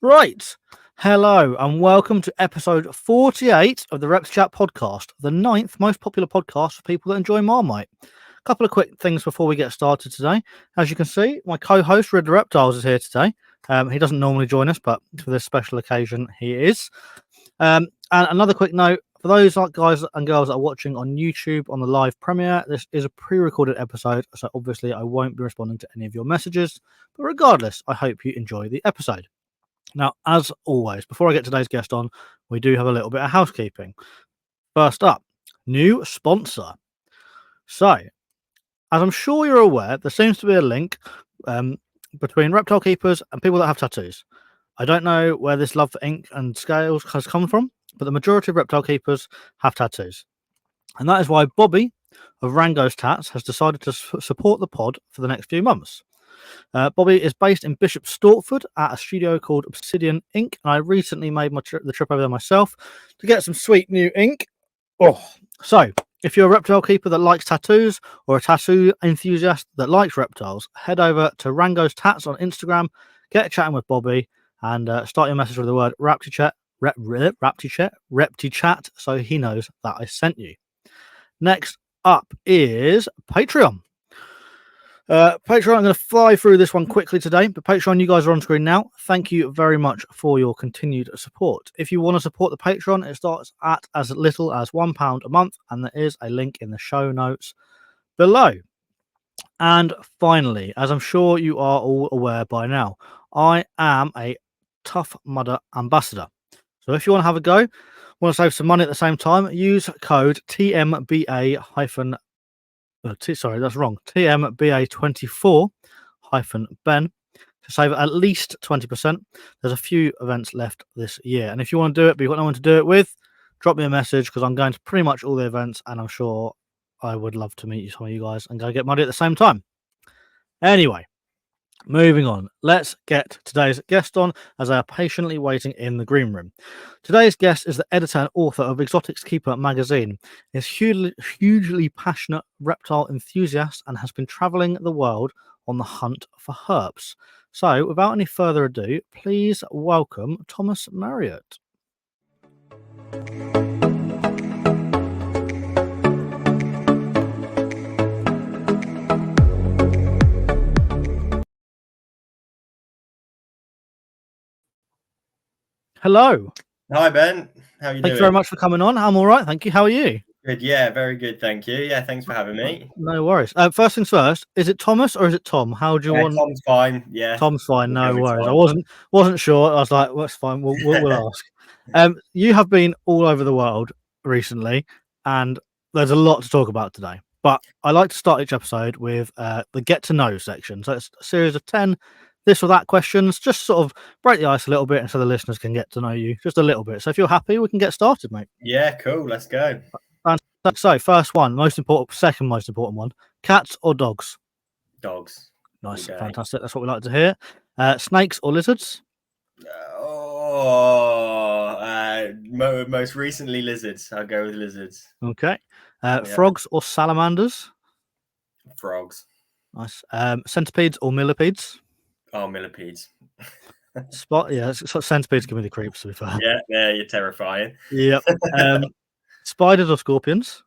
Right. Hello and welcome to episode 48 of the ReptiChat podcast, the ninth most popular podcast for people that enjoy Marmite. A couple of quick things before we get started today. As you can see, my co-host Rid the Reptiles is here today. He doesn't normally join us, but for this special occasion, he is. And another quick note, for those guys and girls that are watching on YouTube on the live premiere, this is a pre-recorded episode, so obviously I won't be responding to any of your messages. But regardless, I hope you enjoy the episode. Now, as always, before I get today's guest on, we do have a little bit of housekeeping. First up, new sponsor. So, as I'm sure you're aware, there seems to be a link between reptile keepers and people that have tattoos. I don't know where this love for ink and scales has come from, but the majority of reptile keepers have tattoos. And that is why Bobby of Rango's Tats has decided to support the pod for the next few months. Bobby is based in Bishop Stortford at a studio called Obsidian Ink, and I recently made the trip over there myself to get some sweet new ink. So if you're a reptile keeper that likes tattoos or a tattoo enthusiast that likes reptiles, head over to Rango's Tats on Instagram, get chatting with Bobby, and start your message with the word ReptiChat, ReptiChat, so he knows that I sent you. Next up is Patreon. Patreon, I'm going to fly through this one quickly today, but Patreon, you guys are on screen now. Thank you very much for your continued support. If you want to support the Patreon, it starts at as little as £1 a month, and there is a link in the show notes below. And finally, as I'm sure you are all aware by now, I am a Tough Mudder ambassador. So if you want to have a go, want to save some money at the same time, use code TMBA TMBA24-Ben to save at least 20%. There's a few events left this year, and if you want to do it but you've got no one to do it with, drop me a message because I'm going to pretty much all the events, and I'm sure I would love to meet some of you guys and go get money at the same time. Anyway, moving on, let's get today's guest on as they are patiently waiting in the green room. Today's guest is the editor and author of Exotics Keeper magazine. He's hugely passionate reptile enthusiast and has been traveling the world on the hunt for herps. So, without any further ado, please welcome Thomas Marriott. Hello. Hi, Ben. How are you doing? Thank you very much for coming on. I'm all right, thank you. How are you? Good. Yeah, very good. Thank you. Yeah, thanks for having me. No worries. First things first, is it Thomas or is it Tom? How do you want? Tom's fine. Yeah, Tom's fine. No worries. Tom. I wasn't sure. I was like, well, that's fine. We'll ask. You have been all over the world recently, and there's a lot to talk about today. But I like to start each episode with the get to know section. So it's a series of 10 this or that questions, just sort of break the ice a little bit, and so the listeners can get to know you just a little bit. So if you're happy, we can get started, mate. Yeah, cool. Let's go. Fantastic. So first one, second most important one: cats or dogs? Dogs. Nice, fantastic. That's what we like to hear. Snakes or lizards? Most recently lizards. I'll go with lizards. Okay. Frogs or salamanders? Frogs. Nice. Centipedes or millipedes? Oh, millipedes. Centipedes give me the creeps, to be fair. Yeah, you're terrifying. Yep. Spiders or scorpions?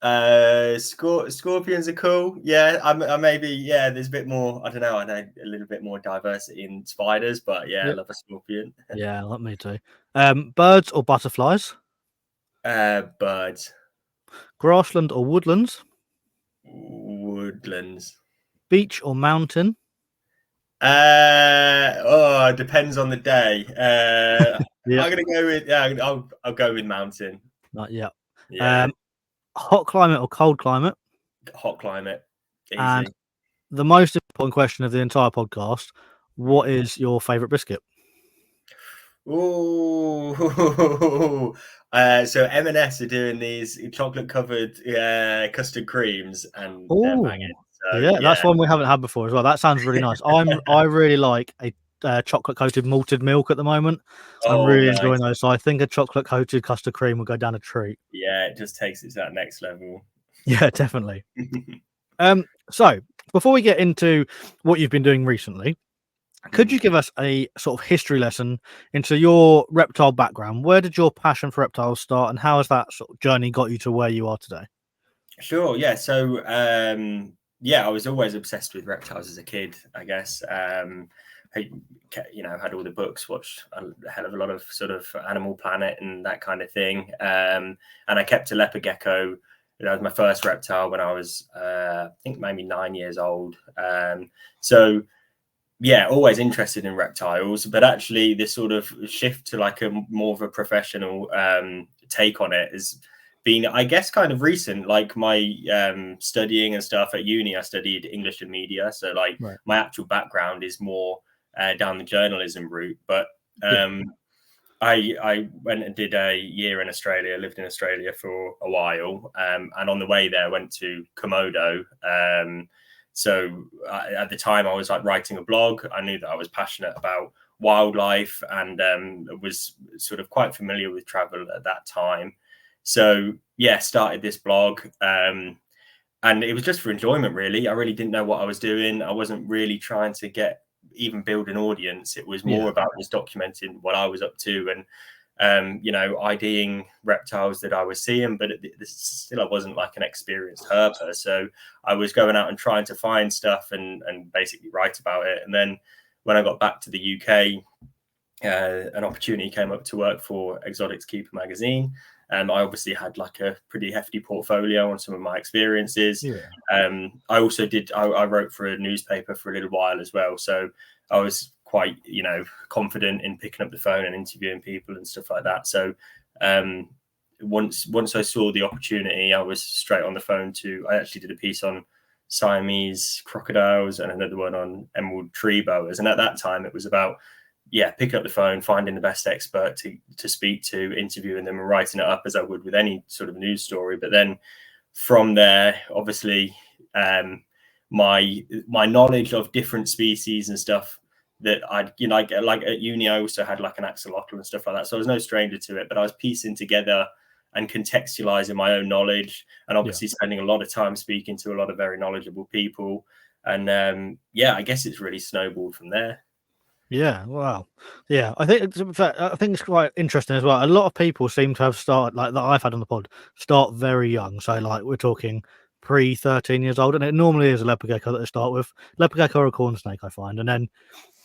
Scorpions are cool. Yeah, I maybe, yeah, there's a bit more, I don't know, a little bit more diversity in spiders, but yeah, I love a scorpion. Yeah, like me too. Birds or butterflies? Birds. Grassland or woodlands? Woodlands. Beach or mountain? It depends on the day. I'm gonna go with I'll go with mountain. Yeah. Hot climate or cold climate? Hot climate. Easy. And the most important question of the entire podcast: what is your favorite biscuit? Ooh. So M&S are doing these chocolate covered custard creams, and they're banging. So, yeah, that's one we haven't had before as well. That sounds really nice. I really like a chocolate coated malted milk at the moment. I'm really enjoying those. So I think a chocolate coated custard cream will go down a treat. Yeah, it just takes it to that next level. Yeah, definitely. So before we get into what you've been doing recently, Could you give us a sort of history lesson into your reptile background? Where did your passion for reptiles start, and how has that sort of journey got you to where you are today? Sure. Yeah. So, yeah, I was always obsessed with reptiles as a kid, I guess. Had all the books, watched a hell of a lot of sort of Animal Planet and that kind of thing. And I kept a leopard gecko. That was my first reptile when I was, I think, maybe 9 years old. So, yeah, always interested in reptiles, but actually this sort of shift to like a more of a professional take on it has been, I guess, kind of recent. Like my studying and stuff at uni, I studied English and media, so like my actual background is more down the journalism route. But I went and did a year in Australia, lived in Australia for a while, and on the way there went to Komodo. So at the time I was like writing a blog. I knew that I was passionate about wildlife and was sort of quite familiar with travel at that time. So yeah, started this blog. And it was just for enjoyment, really. I really didn't know what I was doing. I wasn't really trying to even build an audience. It was more about just documenting what I was up to and IDing reptiles that I was seeing, but still I wasn't like an experienced herper. So I was going out and trying to find stuff and basically write about it. And then when I got back to the UK, an opportunity came up to work for Exotics Keeper magazine. I obviously had like a pretty hefty portfolio on some of my experiences. I also I wrote for a newspaper for a little while as well. So I was quite, confident in picking up the phone and interviewing people and stuff like that. So once I saw the opportunity, I was straight on the phone I actually did a piece on Siamese crocodiles and another one on emerald tree boas. And at that time it was about, picking up the phone, finding the best expert to speak to, interviewing them and writing it up as I would with any sort of news story. But then from there, obviously, my knowledge of different species and stuff that I'd, like at uni, I also had like an axolotl and stuff like that. So I was no stranger to it, but I was piecing together and contextualizing my own knowledge and obviously spending a lot of time speaking to a lot of very knowledgeable people. And I guess it's really snowballed from there. Yeah, wow. Yeah, I think it's quite interesting as well. A lot of people seem to have started, like that I've had on the pod, start very young. So like we're talking pre-13 years old, and it normally is a leopard gecko that they start with. Leopard gecko or a corn snake, I find. And then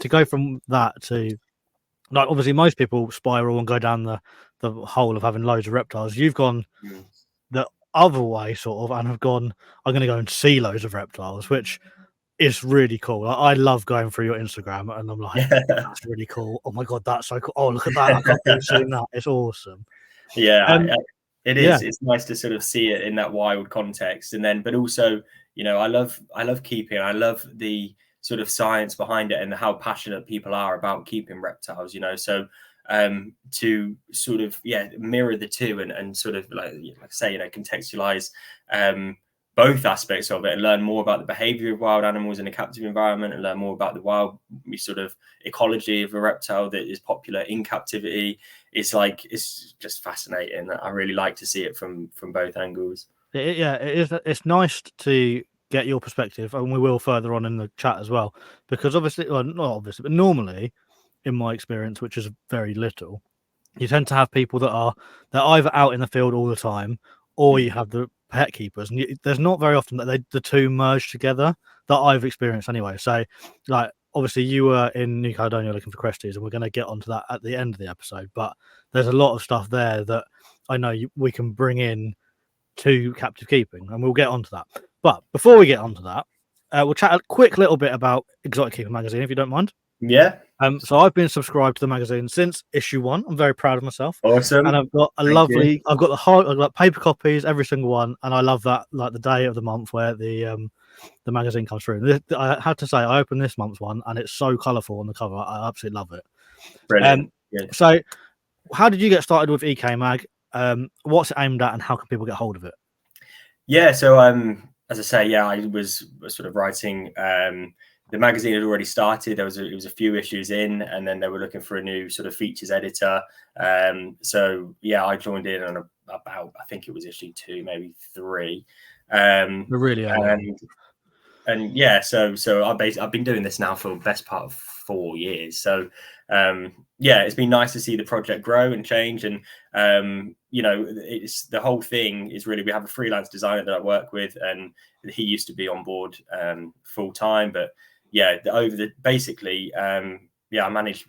to go from that to, like, obviously most people spiral and go down the hole of having loads of reptiles. You've gone the other way sort of and have gone, I'm going to go and see loads of reptiles, which is really cool. Like, I love going through your Instagram and I'm like, that's really cool. Oh my god, that's so cool. Oh, look at that. I can't believe seeing that. It's awesome. It is. It's nice to sort of see it in that wild context. And then, but also, I love keeping, I love the sort of science behind it and how passionate people are about keeping reptiles, so to sort of mirror the two and sort of like I say, contextualize both aspects of it and learn more about the behavior of wild animals in a captive environment and learn more about the wild sort of ecology of a reptile that is popular in captivity. It's just fascinating. I really like to see it from both angles. It is. It's nice to get your perspective, and we will further on in the chat as well, because obviously, well, not obviously, but normally, in my experience, which is very little, you tend to have people they're either out in the field all the time, or you have the pet keepers, and there's not very often that the two merge together that I've experienced anyway. So, like, obviously, you were in New Caledonia looking for cresties, and we're going to get onto that at the end of the episode. But there's a lot of stuff there that I know we can bring in to captive keeping, and we'll get onto that. But before we get onto that, we'll chat a quick little bit about Exotic Keeper magazine, if you don't mind. Yeah. So I've been subscribed to the magazine since issue 1. I'm very proud of myself. Awesome. And I've got I've got paper copies, every single one, and I love that, like the day of the month where the magazine comes through. I have to say, I opened this month's one, and it's so colourful on the cover. I absolutely love it. Brilliant. So, how did you get started with EK Mag? What's it aimed at, and how can people get hold of it? Yeah, so as I say, I was sort of writing. The magazine had already started. It was a few issues in, and then they were looking for a new sort of features editor. So I joined in on about, I think it was issue 2, maybe 3. Really early. and yeah, so I've been doing this now for the best part of 4 years. So yeah, it's been nice to see the project grow and change. And it's the whole thing is really, we have a freelance designer that I work with, and he used to be on board full time. But yeah, I managed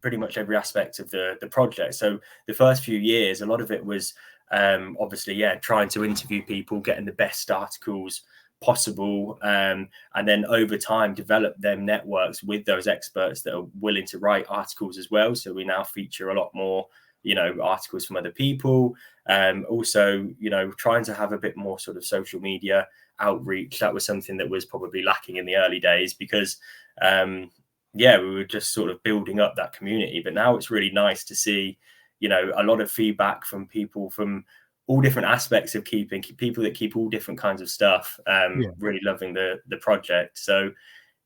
pretty much every aspect of the project. So the first few years, a lot of it was obviously, trying to interview people, getting the best articles possible, and then over time develop them networks with those experts that are willing to write articles as well. So we now feature a lot more articles from other people. Also, trying to have a bit more sort of social media outreach. That was something that was probably lacking in the early days, because we were just sort of building up that community. But now it's really nice to see a lot of feedback from people from all different aspects of keeping, people that keep all different kinds of stuff, really loving the project. So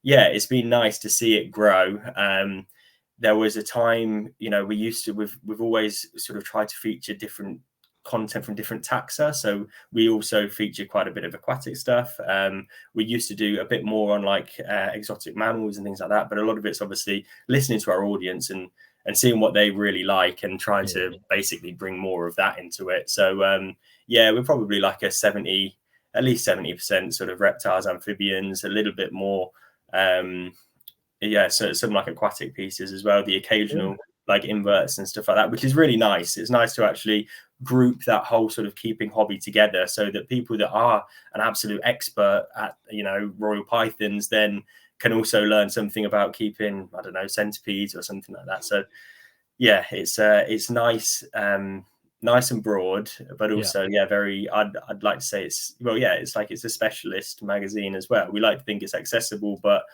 yeah, it's been nice to see it grow. There was a time, we've always sort of tried to feature different content from different taxa. So we also feature quite a bit of aquatic stuff. We used to do a bit more on like exotic mammals and things like that, but a lot of it's obviously listening to our audience and seeing what they really like, and trying to basically bring more of that into it. So we're probably like at least 70% sort of reptiles, amphibians, a little bit more so some like aquatic pieces as well, the occasional like inverts and stuff like that, which is really nice. It's nice to actually group that whole sort of keeping hobby together, so that people that are an absolute expert at royal pythons then can also learn something about keeping, I don't know, centipedes or something like that. So yeah, it's nice, nice and broad, but also very, I'd like to say it's like it's a specialist magazine as well. We like to think it's accessible, but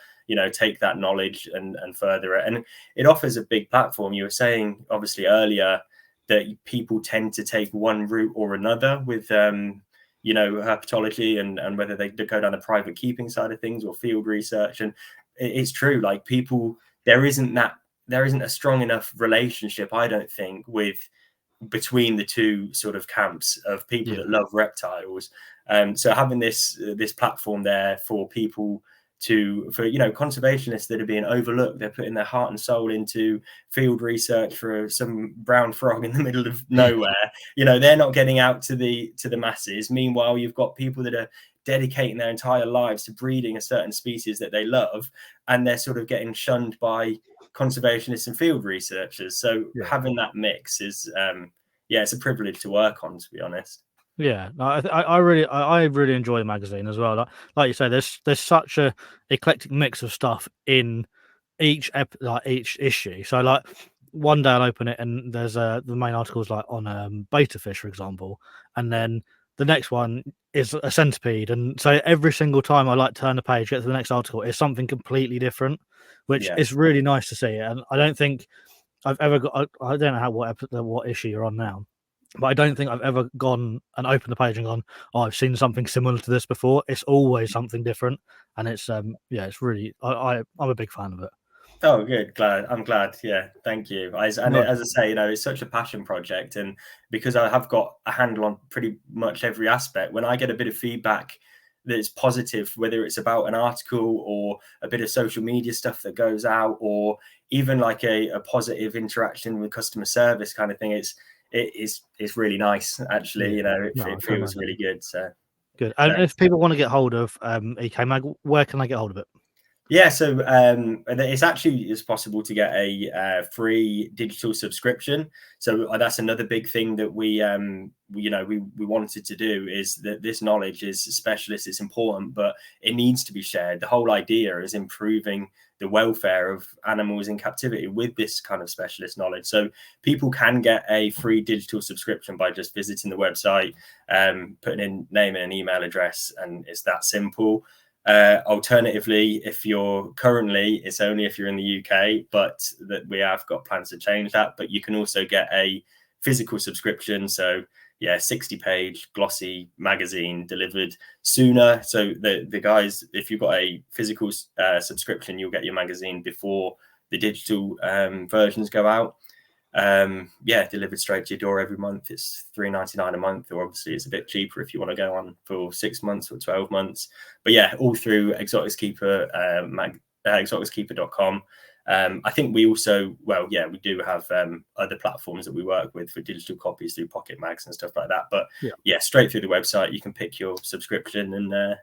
take that knowledge and further it, and it offers a big platform. You were saying obviously earlier that people tend to take one route or another with herpetology, and whether they go down the private keeping side of things or field research. And it's true, like people, there isn't a strong enough relationship, I don't think, between the two sort of camps of people that love reptiles. So having this platform there for people for conservationists that are being overlooked, they're putting their heart and soul into field research for some brown frog in the middle of nowhere. They're not getting out to the masses. Meanwhile, you've got people that are dedicating their entire lives to breeding a certain species that they love, and they're sort of getting shunned by conservationists and field researchers. So having that mix is it's a privilege to work on, to be honest. Yeah, I really enjoy the magazine as well. Like you say, there's such a eclectic mix of stuff in each issue. So like one day I'll open it and there's the main articles like on beta fish, for example, and then the next one is a centipede, and so every single time I like turn the page, get to the next article, it's something completely different, which is really nice to see. And I don't think I've ever got. I don't know what issue you're on now, but I don't think I've ever gone and opened the page and gone, "Oh, I've seen something similar to this before." It's always something different, and it's it's really. I'm a big fan of it. Oh, good. I'm glad. Yeah, thank you. As I say, it's such a passion project, and because I have got a handle on pretty much every aspect, when I get a bit of feedback that's positive, whether it's about an article or a bit of social media stuff that goes out, or even like a positive interaction with customer service kind of thing, it's really nice, actually. It feels really good. So good. And if people want to get hold of EK Mag, where can they get hold of it? Yeah, so it's possible to get a free digital subscription. So that's another big thing that we wanted to do, is that this knowledge is specialist, it's important, but it needs to be shared. The whole idea is improving the welfare of animals in captivity with this kind of specialist knowledge. So people can get a free digital subscription by just visiting the website, putting in name and an email address, and it's that simple. Alternatively, it's only if you're in the UK, but that we have got plans to change that. But you can also get a physical subscription. So 60-page glossy magazine delivered sooner. So the guys, if you've got a physical subscription, you'll get your magazine before the digital versions go out. delivered straight to your door every month. It's $3.99 a month, or obviously it's a bit cheaper if you want to go on for 6 months or 12 months. But yeah, all through Exotics Keeper, exoticskeeper.com. I think we also, we do have other platforms that we work with for digital copies through Pocket Mags and stuff like that. But straight through the website, you can pick your subscription and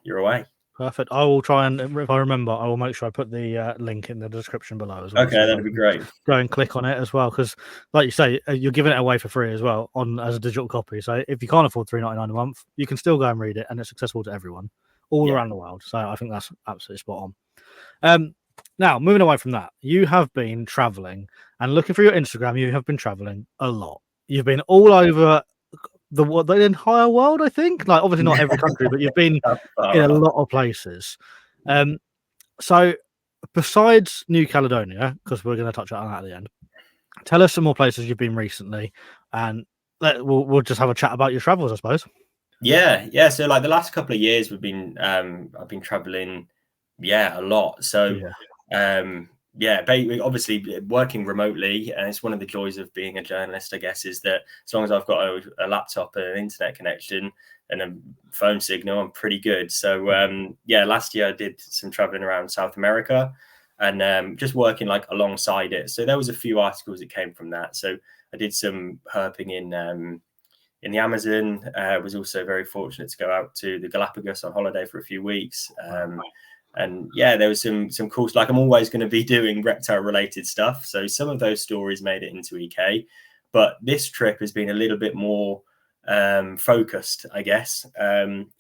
you're away. Perfect. I will try and, if I remember, I will make sure I put the link in the description below as well. Okay, that'd be great. Go and click on it as well, because, like you say, you're giving it away for free as well as a digital copy. So if you can't afford $3.99 a month, you can still go and read it, and it's accessible to everyone all around the world. So I think that's absolutely spot on. Now, moving away from that, you have been traveling, and looking through your Instagram, you have been traveling a lot. You've been all over the entire world, I think. Like, obviously not every country, but you've been in a lot of places. So besides New Caledonia, because we're going to touch on that at the end, tell us some more places you've been recently, and we'll just have a chat about your travels, I suppose. Yeah. So like the last couple of years, I've been traveling, a lot. So obviously working remotely, and it's one of the joys of being a journalist, I guess, is that as long as I've got a laptop and an internet connection and a phone signal, I'm pretty good. So last year I did some traveling around South America, and just working like alongside it. So there was a few articles that came from that. So I did some herping in the Amazon. Was also very fortunate to go out to the Galapagos on holiday for a few weeks. And there was some cool, like, I'm always going to be doing reptile related stuff. So some of those stories made it into EK, but this trip has been a little bit more focused, I guess.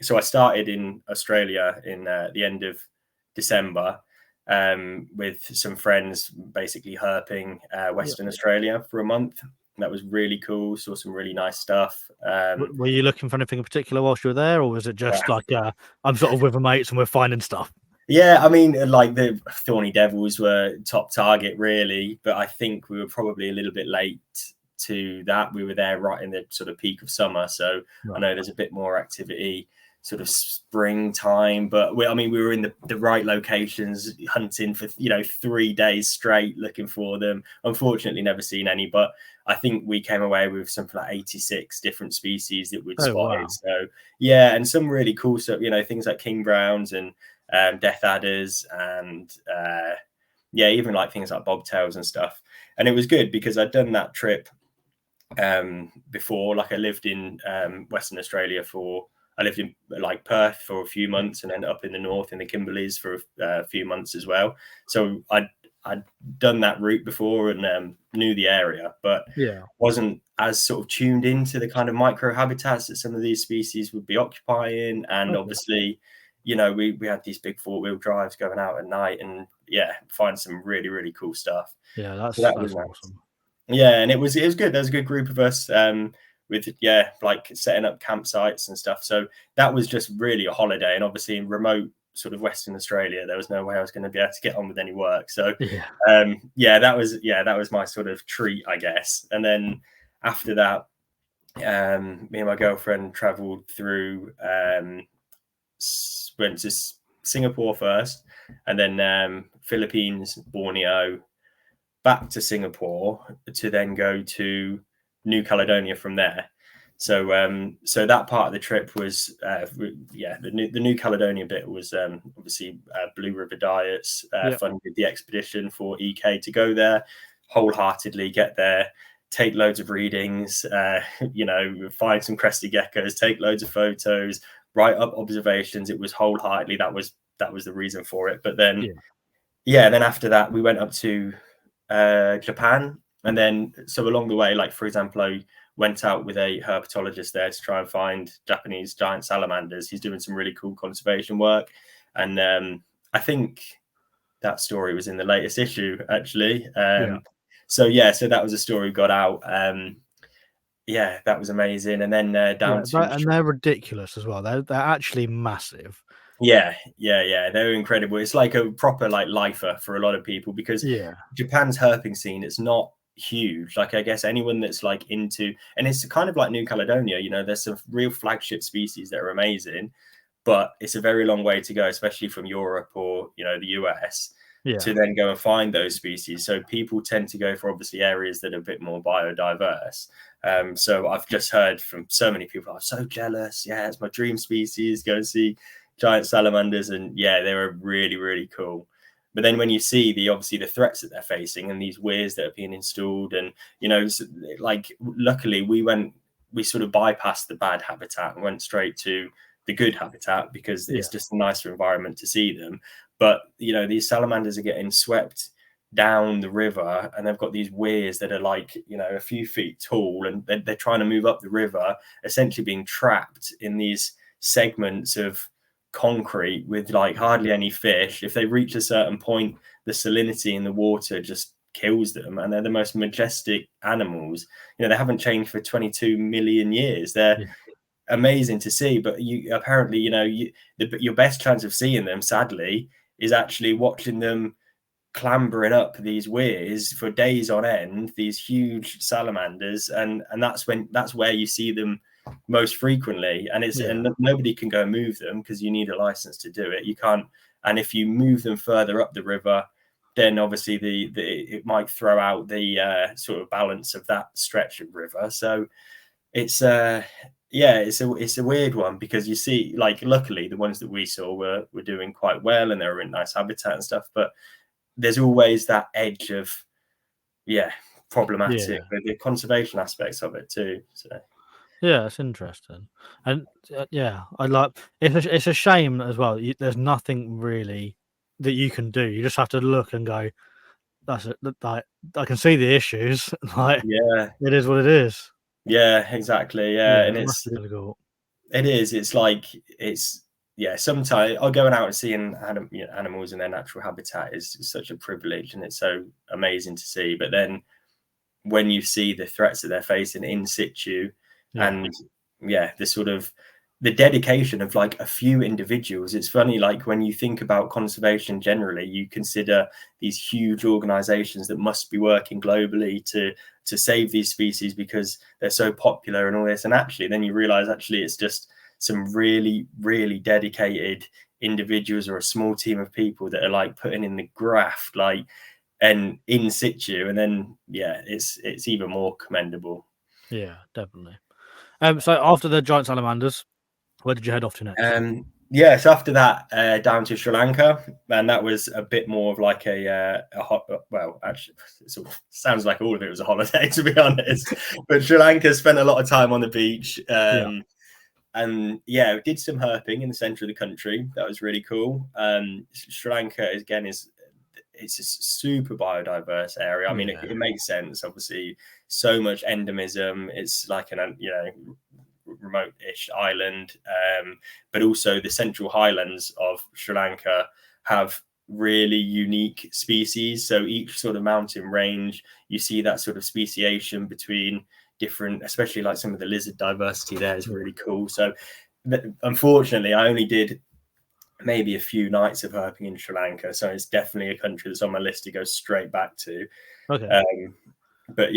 So I started in Australia in the end of December with some friends, basically herping Western Australia for a month. That was really cool. Saw some really nice stuff. Were you looking for anything in particular whilst you were there, or was it just like I'm sort of with my mates and we're finding stuff? Yeah, I mean, like the Thorny Devils were top target, really, but I think we were probably a little bit late to that. We were there right in the sort of peak of summer, so I know there's a bit more activity sort of springtime, but we were in the right locations, hunting for 3 days straight, looking for them. Unfortunately, never seen any, but I think we came away with something like 86 different species that we'd spotted. Wow. So and some really cool stuff, things like king browns and death adders, and even like things like bobtails and stuff. And it was good because I'd done that trip before. Like, I lived in Western Australia I lived in like Perth for a few months, and then up in the north in the Kimberleys for a few months as well. So I'd done that route before and knew the area, but wasn't as sort of tuned into the kind of micro habitats that some of these species would be occupying. And obviously, we had these big 4-wheel drives going out at night, and find some really, really cool stuff. Yeah, that was awesome. Yeah, and it was good. There was a good group of us with like setting up campsites and stuff. So that was just really a holiday. And obviously in remote sort of Western Australia, there was no way I was going to be able to get on with any work. So that was my sort of treat, I guess. And then after that, me and my girlfriend traveled through, went to Singapore first, and then Philippines, Borneo, back to Singapore, to then go to New Caledonia from there. So that part of the trip was the New Caledonia bit was obviously Blue River Diets funded the expedition for EK to go there, wholeheartedly get there, take loads of readings, find some crested geckos, take loads of photos, write up observations. It was wholeheartedly that was the reason for it. But then then after that we went up to Japan, and then so along the way, like for example, I went out with a herpetologist there to try and find Japanese giant salamanders. He's doing some really cool conservation work, and I think that story was in the latest issue actually. So that was a story we got out. That was amazing. And then they're ridiculous as well. They're actually massive. They're incredible. It's like a proper like lifer for a lot of people, because Japan's herping scene is not huge. Like, I guess anyone that's like into, and it's kind of like New Caledonia, there's some real flagship species that are amazing, but it's a very long way to go, especially from Europe or the US. to then go and find those species. So people tend to go for obviously areas that are a bit more biodiverse. So I've just heard from so many people, I'm so jealous. Yeah, it's my dream species. Go and see giant salamanders. And yeah, they were really, really cool. But then when you see obviously the threats that they're facing and these weirs that are being installed, and, you know, like luckily we sort of bypassed the bad habitat and went straight to the good habitat because it's just a nicer environment to see them. But, you know, these salamanders are getting swept down the river, and they've got these weirs that are like, you know, a few feet tall, and they're trying to move up the river, essentially being trapped in these segments of concrete with like hardly any fish. If they reach a certain point, the salinity in the water just kills them, and they're the most majestic animals. You know, they haven't changed for 22 million years. They're amazing to see, but you apparently, you know, your best chance of seeing them, sadly, is actually watching them clambering up these weirs for days on end, these huge salamanders, and that's where you see them most frequently. And and nobody can go and move them because you need a license to do it. You can't. And if you move them further up the river, then obviously it might throw out the sort of balance of that stretch of river. So it's it's a weird one, because you see, like, luckily the ones that we saw were doing quite well and they were in nice habitat and stuff, but there's always that edge of problematic with the conservation aspects of it too. So yeah, it's interesting. And I like it's a shame as well. There's nothing really that you can do. You just have to look and go, that's it. Like, I can see the issues. Like, it is what it is. Yeah, exactly. Yeah, and it's difficult. It is. It's like sometimes I'll going out and seeing animals in their natural habitat is such a privilege, and it's so amazing to see. But then when you see the threats that they're facing in situ, and the sort of the dedication of like a few individuals. It's funny, like when you think about conservation generally, you consider these huge organizations that must be working globally to save these species because they're so popular and all this. And actually, then you realize it's just some really, really dedicated individuals or a small team of people that are like putting in the graft, like, and in situ. And then, it's even more commendable. Yeah, definitely. So after the giant salamanders, where did you head off to next? So after that, down to Sri Lanka, and that was a bit more of like actually, it sounds like all of it was a holiday, to be honest. But Sri Lanka spent a lot of time on the beach, and we did some herping in the center of the country. That was really cool. Sri Lanka again it's a super biodiverse area. I mean, it makes sense. Obviously, so much endemism. It's like remote-ish island, but also the central highlands of Sri Lanka have really unique species. So each sort of mountain range, you see that sort of speciation between different, especially like some of the lizard diversity there is really cool. So unfortunately, I only did maybe a few nights of herping in Sri Lanka, so it's definitely a country that's on my list to go straight back to. But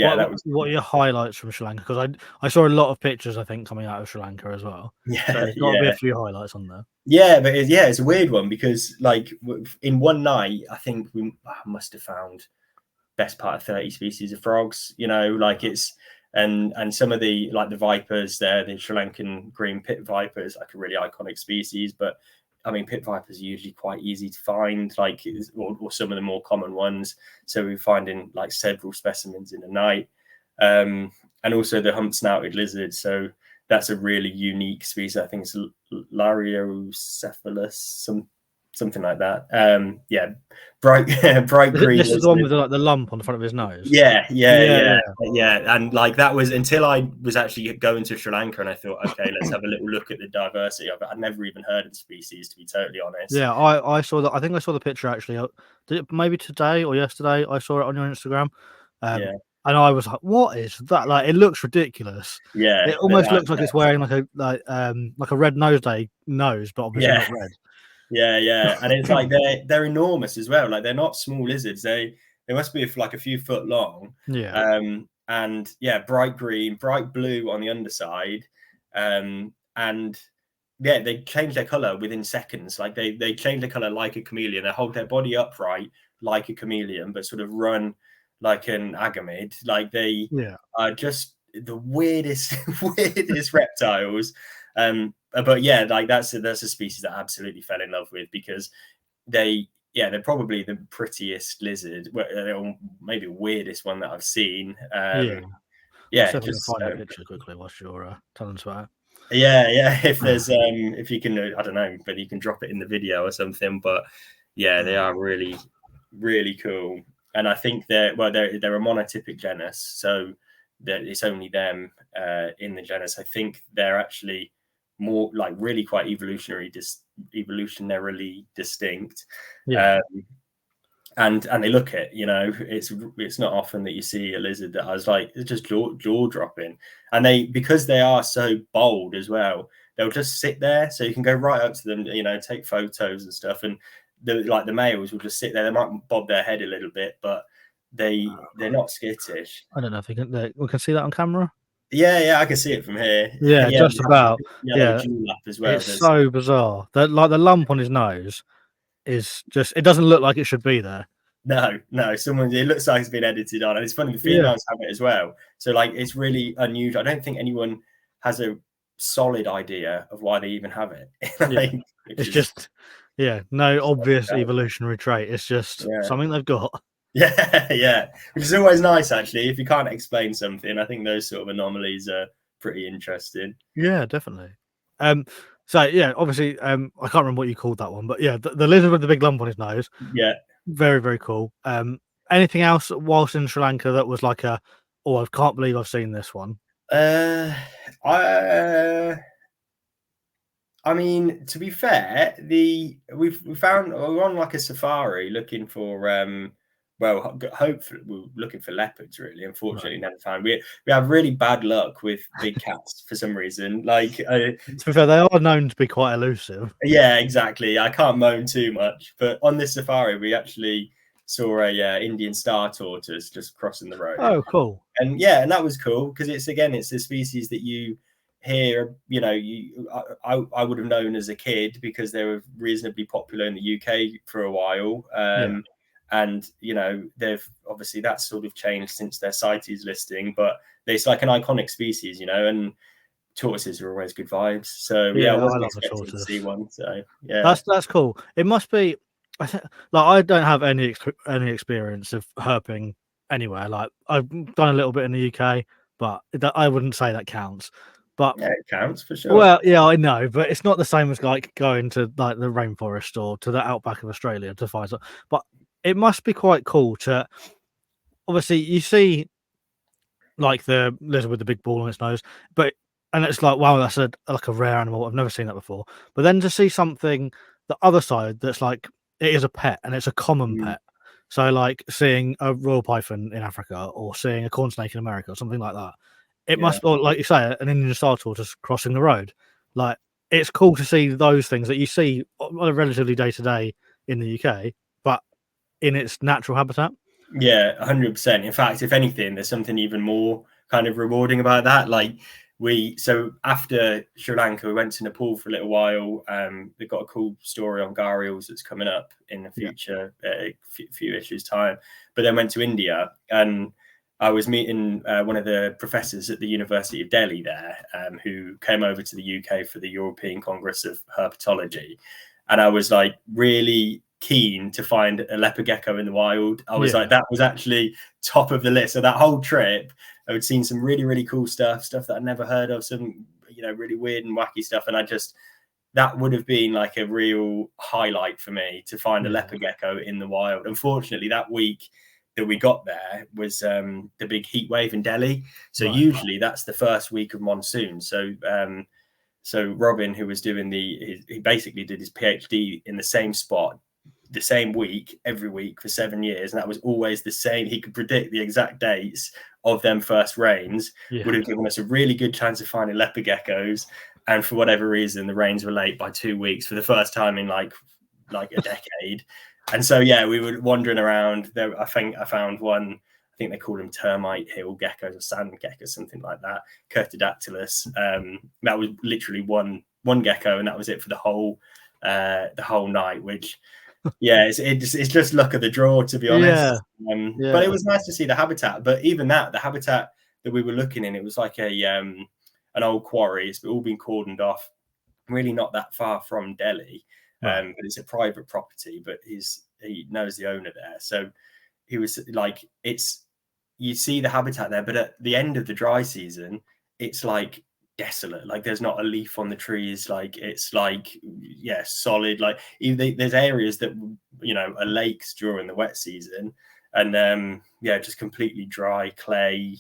what are your highlights from Sri Lanka? Because I saw a lot of pictures, I think, coming out of Sri Lanka as well. So there's got to be a few highlights on there. Yeah, but it's a weird one because, like, in one night, I think we must have found best part of 30 species of frogs. You know, like it's and some of the like the vipers there, the Sri Lankan green pit vipers, like a really iconic species. But I mean, pit vipers are usually quite easy to find, like, or some of the more common ones. So we're finding like several specimens in a night, and also the hump-snouted lizard. So that's a really unique species. I think it's Lariocephalus, something like that. Bright green. This is the one with the lump on the front of his nose. Yeah. And like that was until I was actually going to Sri Lanka, and I thought, okay, let's have a little look at the diversity of it. I'd never even heard of the species, to be totally honest. Yeah, I saw that. I think I saw the picture actually. Did it maybe today or yesterday? I saw it on your Instagram. And I was like, "What is that? Like, it looks ridiculous. Yeah, it almost looks like it's wearing like a red nose, but obviously not red." Yeah, and it's like they're enormous as well. Like, they're not small lizards. They must be like a few foot long. And bright green, bright blue on the underside, and they change their color within seconds. Like they change their color like a chameleon. They hold their body upright like a chameleon, but sort of run like an agamid. Like they are just the weirdest, weirdest reptiles. But yeah, like that's a species that I absolutely fell in love with because they're probably the prettiest lizard, or maybe weirdest one that I've seen. I'll see if I can find a picture quickly whilst you're telling us about it. Yeah. If there's if you can, I don't know, but you can drop it in the video or something. But yeah, they are really, really cool. And I think they're a monotypic genus, so it's only them in the genus. I think they're actually more like really quite evolutionarily distinct. And they look it, it's not often that you see a lizard that I was like, it's just jaw dropping. And because they are so bold as well, they'll just sit there, so you can go right up to them, take photos and stuff. And the males will just sit there. They might bob their head a little bit, but they're not skittish. I don't know if we can see that on camera. Yeah, I can see it from here. Yeah, just about. Yellow dewlap as well. It's so bizarre. The lump on his nose is just, it doesn't look like it should be there. No, it looks like it's been edited on. And it's funny, the females have it as well. So like, it's really unusual. I don't think anyone has a solid idea of why they even have it. It's just, no obvious evolutionary trait. It's just something they've got. Yeah, which is always nice, actually. If you can't explain something, I think those sort of anomalies are pretty interesting. Yeah, definitely. So yeah, obviously, I can't remember what you called that one, but yeah, the lizard with the big lump on his nose. Yeah, very, very cool. Anything else whilst in Sri Lanka that was like I can't believe I've seen this one? I mean, to be fair, we're on like a safari looking for hopefully we're looking for leopards. Really, unfortunately, never found. We have really bad luck with big cats for some reason. Like, to be fair, they are known to be quite elusive. Yeah, exactly. I can't moan too much, but on this safari, we actually saw a Indian star tortoise just crossing the road. Oh, cool! And that was cool because it's a species that you hear. I would have known as a kid because they were reasonably popular in the UK for a while. And they've obviously that's sort of changed since their CITES listing, but it's like an iconic species, and tortoises are always good vibes. So I wasn't expecting to see one. So that's cool. It must be I don't have any experience of herping anywhere. Like, I've done a little bit in the UK, but I wouldn't say that counts. But yeah, it counts for sure. Well, yeah, I know, but it's not the same as like going to like the rainforest or to the outback of Australia to find something. But it must be quite cool to, obviously, you see like the lizard with the big ball on its nose, and it's like, wow, that's like a rare animal. I've never seen that before. But then to see something the other side that's like, it is a pet and it's a common pet. So like seeing a royal python in Africa or seeing a corn snake in America or something like that, it must, or like you say, an Indian star tortoise crossing the road. Like, it's cool to see those things that you see relatively day to day in the UK, but in its natural habitat. Yeah, 100%. In fact, if anything, there's something even more kind of rewarding about that. Like, so after Sri Lanka, we went to Nepal for a little while. They've got a cool story on gharials that's coming up in the future, few issues time. But then went to India, and I was meeting one of the professors at the University of Delhi there, who came over to the UK for the European Congress of Herpetology. And I was like really keen to find a leopard gecko in the wild. I was like, that was actually top of the list. So that whole trip, I had seen some really, really cool stuff that I'd never heard of, some, really weird and wacky stuff. And that would have been like a real highlight for me to find a leopard gecko in the wild. Unfortunately, that week that we got there was the big heat wave in Delhi. So usually that's the first week of monsoon. So Robin, who was doing he basically did his PhD in the same spot, the same week, every week for 7 years. And that was always the same. He could predict the exact dates of them first rains, would have given us a really good chance of finding leopard geckos. And for whatever reason, the rains were late by 2 weeks for the first time in like a decade. And so, we were wandering around there. I think I found one, I think they called them termite hill geckos or sand geckos, something like that. Curtidactylus. That was literally one gecko, and that was it for the whole night, which Yeah, it's just luck of the draw, to be Yeah, honest. But it yeah, was nice to see the habitat. But even the habitat that we were looking in, it was like an old quarry. It's all been cordoned off, really not that far from Delhi. right. But it's a private property, but he knows the owner there. So he was like, you see the habitat there, but at the end of the dry season, it's like desolate. Like there's not a leaf on the trees. Like it's like, yeah, solid. Like even there's areas that are lakes during the wet season, and yeah, just completely dry, clay,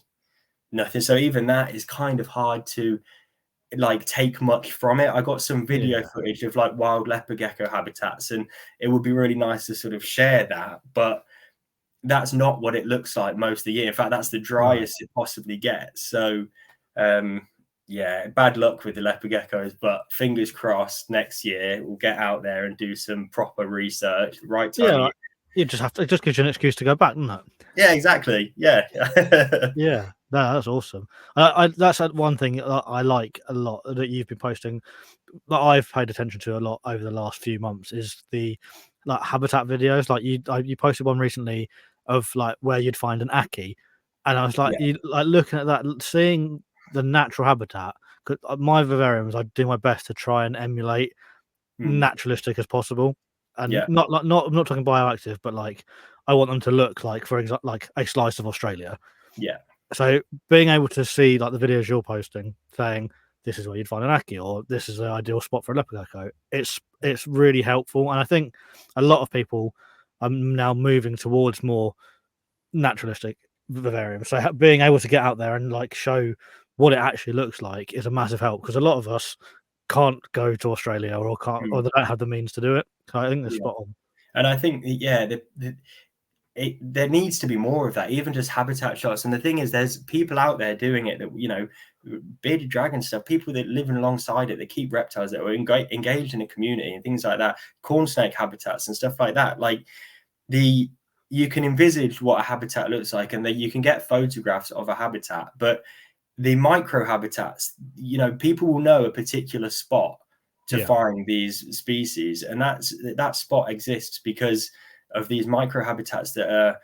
nothing. So even that is kind of hard to like take much from it. I got some video Yeah, footage of like wild leopard gecko habitats, and it would be really nice to sort of share that, but that's not what it looks like most of the year. In fact, that's the right. driest it possibly gets. So yeah, bad luck with the leopard geckos, but fingers crossed next year we'll get out there and do some proper research, right time Yeah, of year. like, you just have to. It just gives you an excuse to go back, doesn't it? Yeah, exactly. Yeah. Yeah, that's awesome. That's one thing that I like a lot that you've been posting, that I've paid attention to a lot over the last few months, is the like habitat videos. Like you posted one recently of like where you'd find an Aki, and I was like, Yeah. you like looking at that, seeing the natural habitat. Because my vivariums, I do my best to try and emulate Mm. naturalistic as possible, and Yeah. not I'm not talking bioactive, but like I want them to look like, for example, like a slice of Australia. Yeah. So being able to see like the videos you're posting saying this is where you'd find an Aki, or this is the ideal spot for a leopard gecko, it's really helpful. And I think a lot of people are now moving towards more naturalistic vivariums. So being able to get out there and like show what it actually looks like is a massive help, because a lot of us can't go to Australia, or can't, or Mm. they don't have the means to do it. So I think they're Yeah. spot on. And I think, yeah, there needs to be more of that, even just habitat shots. And the thing is, there's people out there doing it that, bearded dragon stuff, people that live alongside it, that keep reptiles, that are engaged in a community and things like that, corn snake habitats and stuff like that. Like you can envisage what a habitat looks like, and that you can get photographs of a habitat, but the micro habitats, people will know a particular spot to Yeah, find these species, and that spot exists because of these micro habitats that are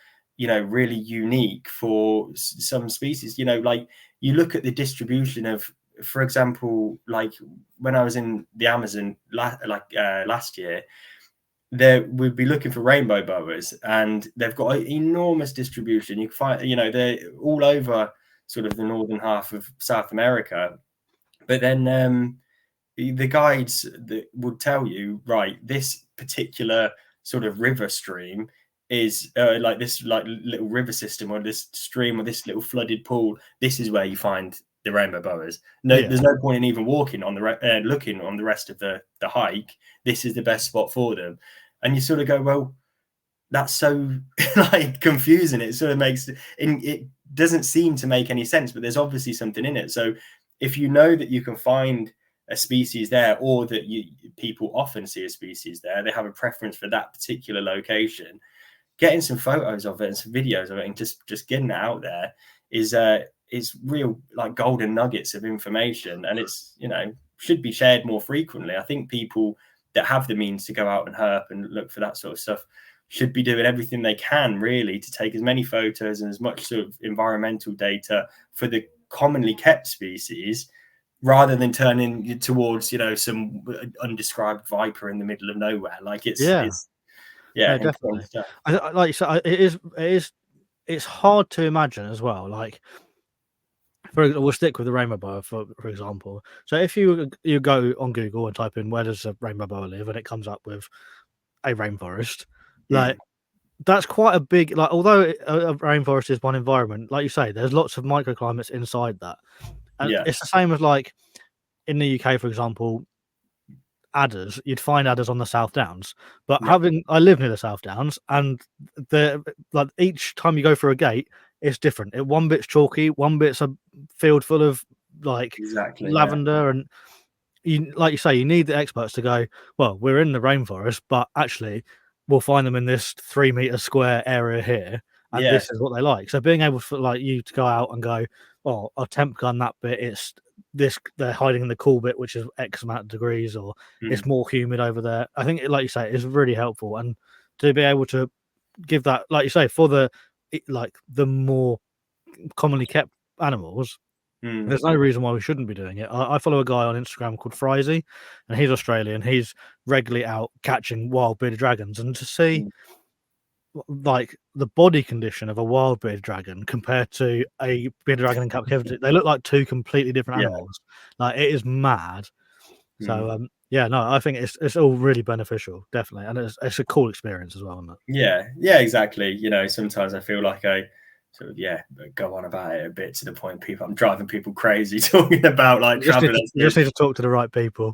really unique for some species. Like you look at the distribution of, for example, like when I was in the Amazon last year, there we'd be looking for rainbow boas, and they've got an enormous distribution. You can find, they're all over sort of the northern half of South America. But then the guides that would tell you, right, this particular sort of river stream is like this like little river system, or this stream, or this little flooded pool. This is where you find the rainbow boas. No, yeah, there's no point in even walking on the looking on the rest of the hike. This is the best spot for them, and you sort of go, well, that's so like confusing. It sort of it doesn't seem to make any sense, but there's obviously something in it. So if you know that you can find a species there, or that people often see a species there, they have a preference for that particular location, getting some photos of it and some videos of it, and just getting it out there is real like golden nuggets of information, and it's should be shared more frequently. I think people that have the means to go out and herp and look for that sort of stuff should be doing everything they can really to take as many photos and as much sort of environmental data for the commonly kept species, rather than turning towards some undescribed viper in the middle of nowhere. Like yeah. it's yeah, No, important definitely. stuff. Like you said, it's hard to imagine as well. Like, we'll stick with the rainbow boa for example. So if you go on Google and type in where does a rainbow boa live, and it comes up with a rainforest, like Mm. that's quite a big, like, although a rainforest is one environment, like you say, there's lots of microclimates inside that, and Yeah, it's the same as like in the UK, for example, adders. You'd find adders on the South Downs, but yeah, I live near the South Downs, and the like each time you go through a gate, it's different. One bit's chalky, one bit's a field full of like exactly. Yeah, lavender, and you, like you say, you need the experts to go, well, we're in the rainforest, but actually we'll find them in this 3 meter square area here, and this is what they like. So being able for like you to go out and go, oh, I'll temp gun that bit. It's this they're hiding in the cool bit, which is X amount of degrees, or it's more humid over there. I think, like you say, is really helpful, and to be able to give that, like you say, for the more commonly kept animals. There's no reason why we shouldn't be doing it. I follow a guy on Instagram called Frizy, and he's Australian. He's regularly out catching wild bearded dragons, and to see like the body condition of a wild bearded dragon compared to a bearded dragon in captivity, they look like two completely different animals. Like, it is mad. So yeah, no, I think it's all really beneficial, definitely, and it's a cool experience as well, isn't it? Yeah, exactly. You know, sometimes I feel like I sort of go on about it a bit to the point I'm driving people crazy talking about like traveling. You just need to talk to the right people.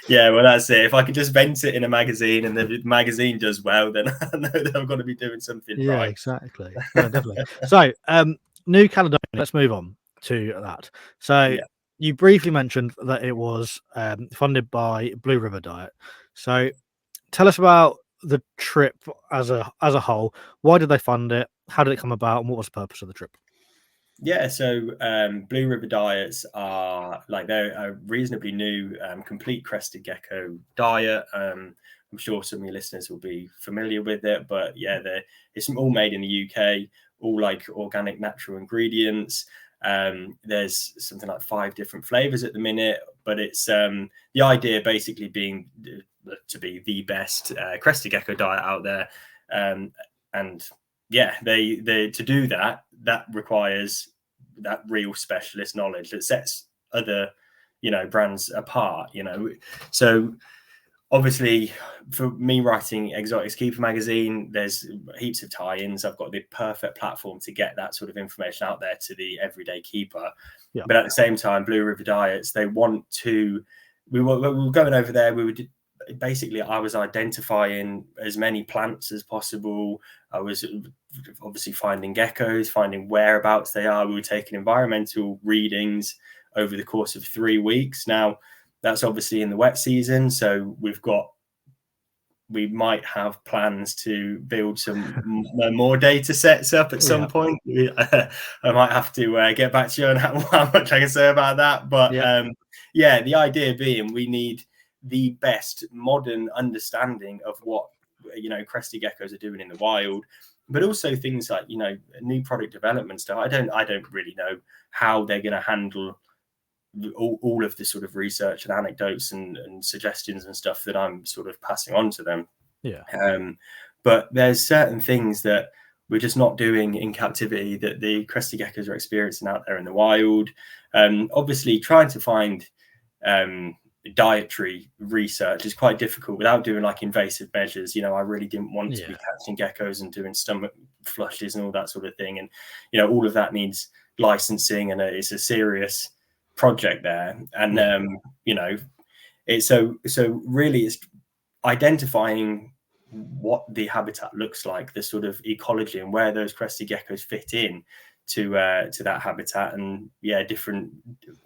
Yeah. Well, that's it. If I could just vent it in a magazine and the magazine does well, then I know that I'm going to be doing something right. Yeah, exactly. No, definitely. So, New Caledonia. Let's move on to that. So, you briefly mentioned that it was funded by Blue River Diet. So, tell us about the trip as a whole. Why did they fund it? How did it come about? And what was the purpose of the trip? Yeah, so Blue River Diets are they're a reasonably new complete crested gecko diet. I'm sure some of your listeners will be familiar with it, but yeah, it's all made in the UK, all like organic natural ingredients. There's something like 5 different flavors at the minute, but it's the idea basically being to be the best crested gecko diet out there. And yeah, they to do that requires that real specialist knowledge that sets other brands apart. So obviously, for me writing Exotics Keeper magazine, there's heaps of tie-ins. I've got the perfect platform to get that sort of information out there to the everyday keeper. Yeah. But at the same time, Blue River Diets, they want to. We were going over there. I was identifying as many plants as possible. I was obviously finding geckos, finding whereabouts they are. We were taking environmental readings over the course of 3 weeks. Now, that's obviously in the wet season, so we might have plans to build some more data sets up at some point. I might have to get back to you on how much I can say about that. But the idea being we need the best modern understanding of what crested geckos are doing in the wild, but also things like new product development stuff. I don't really know how they're going to handle all of the sort of research and anecdotes and suggestions and stuff that I'm sort of passing on to them. But there's certain things that we're just not doing in captivity that the crested geckos are experiencing out there in the wild. Obviously, trying to find dietary research is quite difficult without doing like invasive measures. I really didn't want to be catching geckos and doing stomach flushes and all that sort of thing. And all of that needs licensing, and it's a serious project there. And it's so really it's identifying what the habitat looks like, the sort of ecology, and where those crested geckos fit in to that habitat, and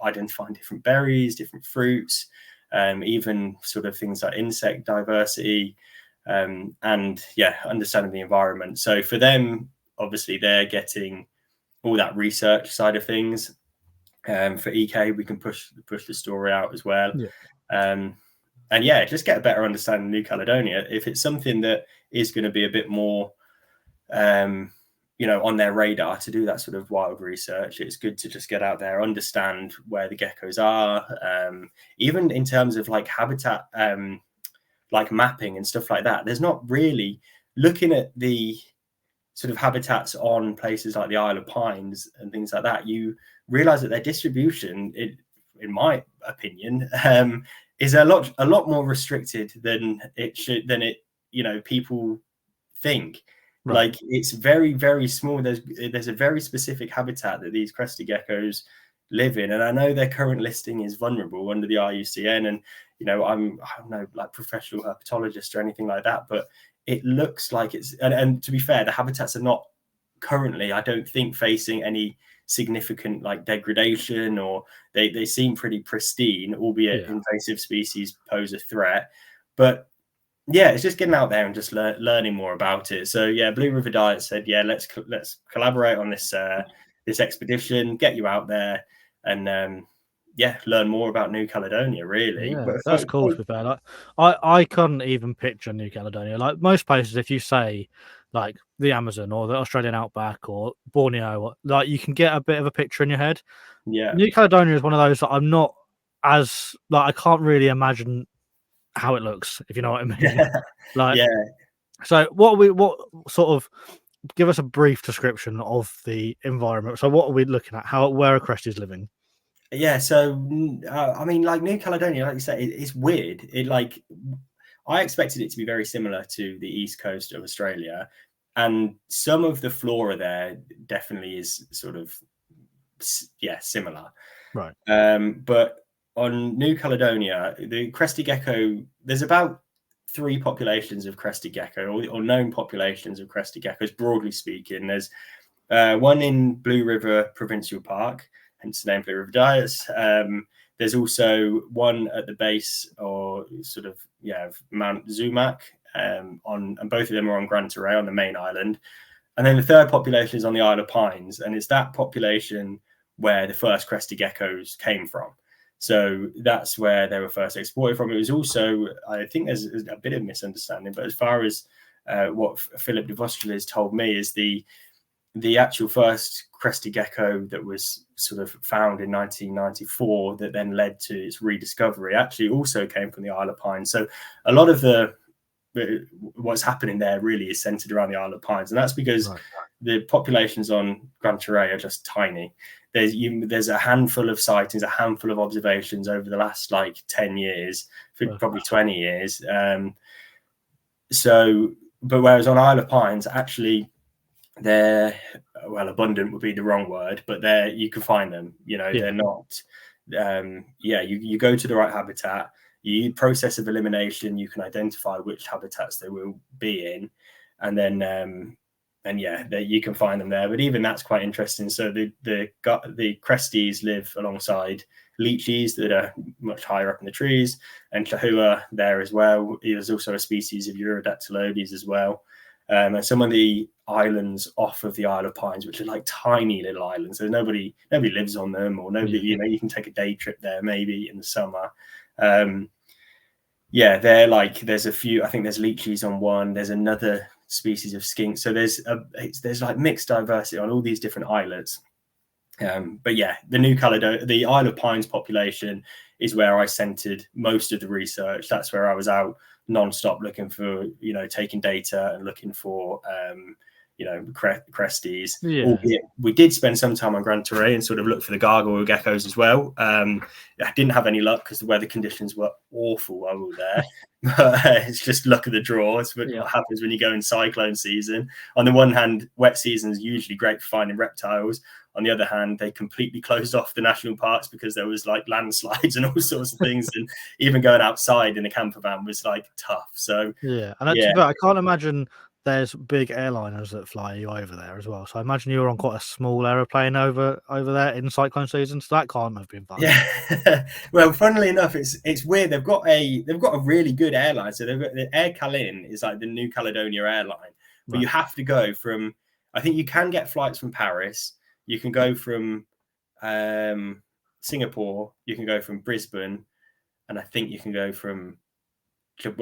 identifying different berries, different fruits, even sort of things like insect diversity, and understanding the environment. So for them, obviously, they're getting all that research side of things. For EK, we can push the story out as well. And just get a better understanding of New Caledonia. If it's something that is going to be a bit more on their radar to do that sort of wild research, it's good to just get out there, understand where the geckos are, even in terms of like habitat, like mapping and stuff like that. There's not really looking at the sort of habitats on places like the Isle of Pines and things like that. You realize that their distribution, in my opinion, is a lot more restricted than people think. Right. Like, it's very, very small. There's a very specific habitat that these crested geckos live in, and I know their current listing is vulnerable under the IUCN. And I'm no like professional herpetologist or anything like that, but it looks like it's. And to be fair, the habitats are not currently, I don't think, facing any significant like degradation, or they seem pretty pristine, albeit invasive species pose a threat. But yeah, it's just getting out there and just learning more about it. So yeah, Blue River Diet said, yeah, let's collaborate on this this expedition, get you out there, and yeah, learn more about New Caledonia. Really, Yeah, but that's cool to be fair. Like, I couldn't even picture New Caledonia. Like most places, if you say like the Amazon or the Australian outback or Borneo, like you can get a bit of a picture in your head. yeah, New Caledonia is one of those that I'm not as like I can't really imagine how it looks, if you know what I mean. Like, yeah. so what sort of give us a brief description of the environment. So what are we looking at? Where are Cresties living? Yeah, so I mean, like New Caledonia, like you say, it's weird. I expected it to be very similar to the east coast of Australia, and some of the flora there definitely is sort of similar. Right. But on New Caledonia, the crested gecko, there's about 3 populations of crested gecko, or known populations of crested geckos, broadly speaking. There's one in Blue River Provincial Park, hence the name Blue River Diets. There's also one at the base, or sort of of Mount Zumak, and both of them are on Gran Terre on the main island. And then the third population is on the Isle of Pines, and it's that population where the first crested geckos came from. So that's where they were first exported from. It was also, I think there's a bit of misunderstanding, but as far as what Philip de Vosgeles told me, is the actual first crested gecko that was sort of found in 1994 that then led to its rediscovery actually also came from the Isle of Pines. So a lot of what's happening there really is centered around the Isle of Pines, and that's because the populations on Gran Terre are just tiny. There's a handful of sightings, a handful of observations over the last like 10 years, probably 20 years. But whereas on Isle of Pines, actually, they're abundant would be the wrong word, but you can find them. They're not. You go to the right habitat. You process of elimination, you can identify which habitats they will be in, and then you can find them there. But even that's quite interesting. So the cresties live alongside leeches that are much higher up in the trees, and chahua there as well. There's also a species of Urodactylodes as well. And some of the islands off of the Isle of Pines, which are like tiny little islands, so nobody lives on them, or nobody, you can take a day trip there maybe in the summer. They're like, there's a few, I think there's leeches on one, there's another species of skink. So there's like mixed diversity on all these different islets. But yeah, the Isle of Pines population is where I centered most of the research. That's where I was out non-stop looking for, taking data and looking for, cresties. Yeah. We did spend some time on Gran Terre and sort of look for the gargoyle geckos as well. I didn't have any luck because the weather conditions were awful while we were there. But it's just luck of the draw. It's what happens when you go in cyclone season. On the one hand, wet season is usually great for finding reptiles. On the other hand, they completely closed off the national parks because there was like landslides and all sorts of things, and even going outside in a camper van was like tough. So and I can't imagine there's big airliners that fly you over there as well. So I imagine you were on quite a small aeroplane over there in cyclone season. So that can't have been fun. Yeah. Well, funnily enough, it's weird. They've got a really good airline. So they've got the Air Calin is like the New Caledonia airline, but you have to go from. I think you can get flights from Paris. You can go from Singapore. You can go from Brisbane, and I think you can go from. Can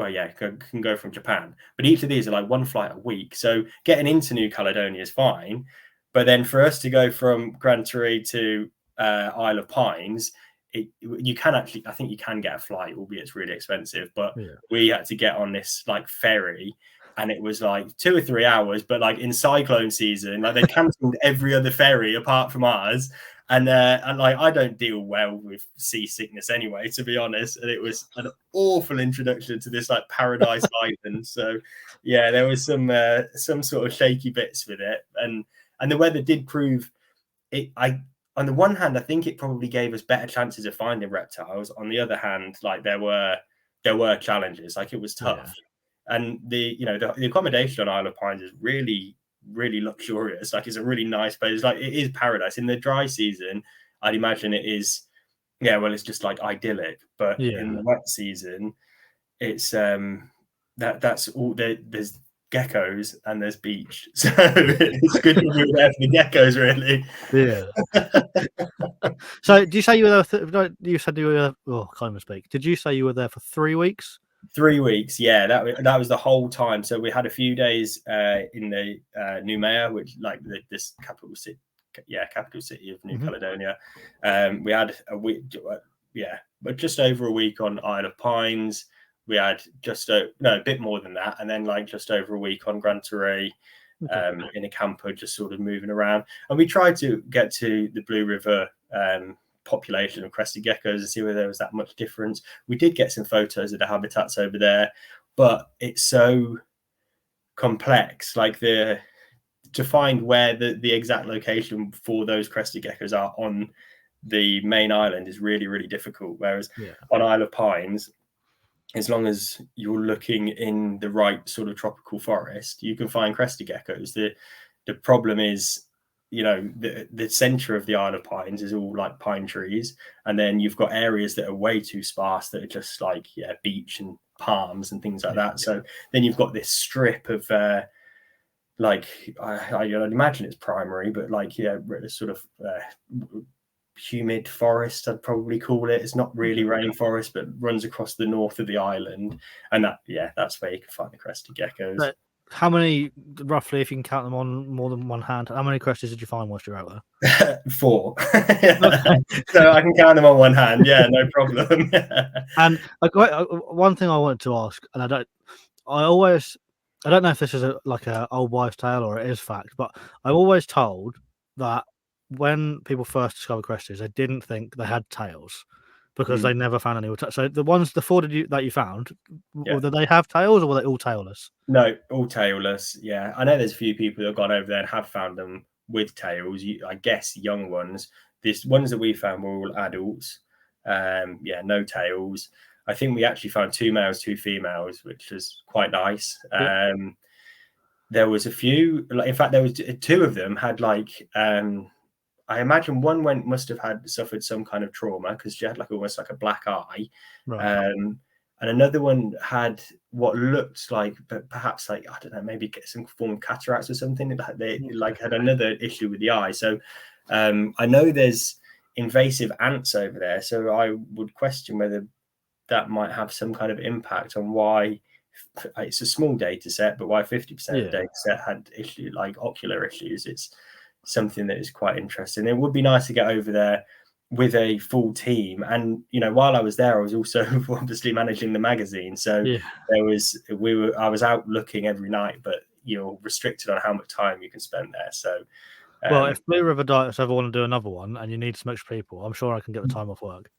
go from Japan, but each of these are like one flight a week. So getting into New Caledonia is fine, but then for us to go from Gran Terre to Isle of Pines, you can actually, I think you can get a flight, albeit it's really expensive. But we had to get on this like ferry, and it was like 2 or 3 hours. But like in cyclone season, like they cancelled every other ferry apart from ours. And like I don't deal well with seasickness anyway, to be honest. And it was an awful introduction to this like paradise island. So yeah, there was some sort of shaky bits with it, and the weather did prove it. On the one hand, I think it probably gave us better chances of finding reptiles. On the other hand, like there were challenges. Like it was tough, and the accommodation on Isle of Pines is really luxurious. Like it's a really nice place. Like it is paradise. In the dry season, I'd imagine it is. Yeah, well, it's just like idyllic. But in the wet season, it's that's all. There's geckos and there's beach, so it's good to be there for the geckos, really. Yeah. So, do you say you were there? You said you were. Oh, I can't even speak. Did you say you were there for 3 weeks? 3 weeks, yeah. That was the whole time. So we had a few days in the Noumea, which like this capital city, capital city of New Caledonia. We had a week, but just over a week on Isle of Pines. We had a bit more than that, and then like just over a week on Gran Torre, in a camper, just sort of moving around. And we tried to get to the Blue River population of crested geckos and see whether there was that much difference. We did get some photos of the habitats over there, but it's so complex. Like to find where the exact location for those crested geckos are on the main island is really, really difficult. Whereas on Isle of Pines, as long as you're looking in the right sort of tropical forest, you can find crested geckos. The problem is, the center of the Isle of Pines is all like pine trees, and then you've got areas that are way too sparse that are just like beach and palms and things like that. So then you've got this strip of I'd imagine it's primary, but sort of humid forest, I'd probably call it. It's not really rainforest, but runs across the north of the island, and that's where you can find the crested geckos. But how many, roughly, if you can count them on more than one hand, how many crested did you find whilst you were out there? 4. So I can count them on one hand. Yeah, no problem. And one thing I wanted to ask, and I don't know if this is a old wives' tale or it is fact, but I'm always told that when people first discovered crested, they didn't think they had tails because they never found any. So the 4 that you found, did they have tails or were they all tailless? No, all tailless. Yeah, I know there's a few people that have gone over there and have found them with tails. I guess young ones. These ones that we found were all adults. No tails. I think we actually found 2 males, 2 females, which was quite nice. Yeah. There was a few. In fact, there was 2 of them had I imagine one must have suffered some kind of trauma because she had almost like a black eye. Right. And another one had what looked like, but perhaps I don't know, maybe get some form of cataracts or something. They had another issue with the eye. So I know there's invasive ants over there. So I would question whether that might have some kind of impact on why it's a small data set, but why 50% of the data set had ocular issues. It's something that is quite interesting. It would be nice to get over there with a full team, and while I was there, I was also obviously managing the magazine, so I was out looking every night, but you're restricted on how much time you can spend there. So well, if Blue River Diets ever want to do another one and you need some extra people, I'm sure I can get the time off work.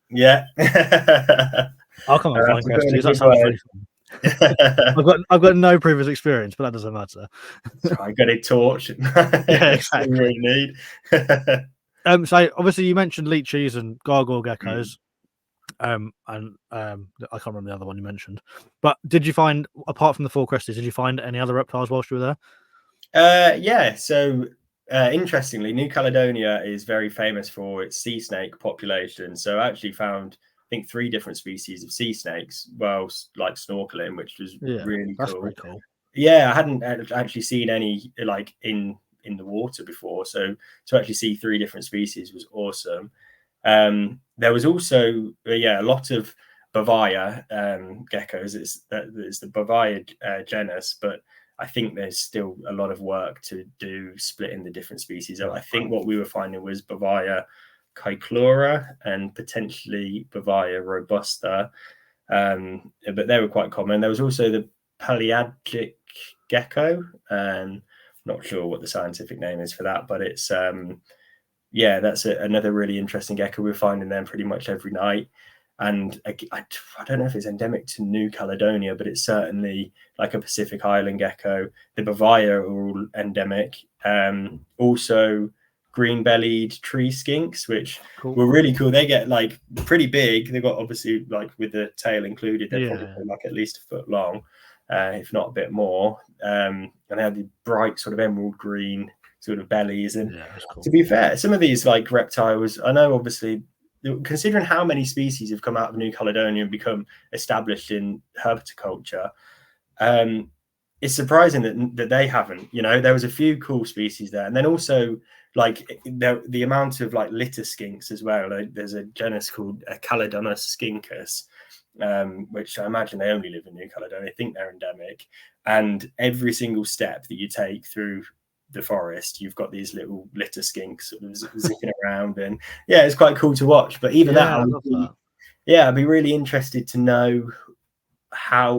I'll come and find questions. That sounds really fun. I've got no previous experience, but that doesn't matter. I got a torch. Exactly. You really need. So obviously you mentioned leeches and gargoyle geckos, and I can't remember the other one you mentioned. But did you find, apart from the 4 crested, did you find any other reptiles whilst you were there? So interestingly, New Caledonia is very famous for its sea snake population. So I actually found, I think, 3 different species of sea snakes while snorkeling, which was really cool. Pretty cool. Yeah, I hadn't actually seen any in the water before, so to actually see 3 different species was awesome. There was also a lot of Bovia geckos. It's the Bovia genus, but I think there's still a lot of work to do splitting the different species. I think what we were finding was Bovia caichlora and potentially Bovia robusta, but they were quite common. There was also the pelagic gecko, not sure what the scientific name is for that, but it's that's another really interesting gecko. We're finding them pretty much every night, and I don't know if it's endemic to New Caledonia, but it's certainly like a Pacific Island gecko. The Bovia are all endemic. Also green-bellied tree skinks, which were really cool. They get pretty big. They've got, obviously, with the tail included, they're probably at least a foot long, if not a bit more. And they had the bright sort of emerald green sort of bellies. And to be fair, some of these reptiles, I know, obviously, considering how many species have come out of New Caledonia and become established in herpetoculture, It's surprising that they haven't. There was a few cool species there, and then also like the amount of like litter skinks as well. There's a genus called Caledonia skincus, which I imagine they only live in New Caledonia. I think they're endemic, and every single step that you take through the forest, you've got these little litter skinks sort of zipping around, and yeah, it's quite cool to watch. But even I love that. Yeah, I'd be really interested to know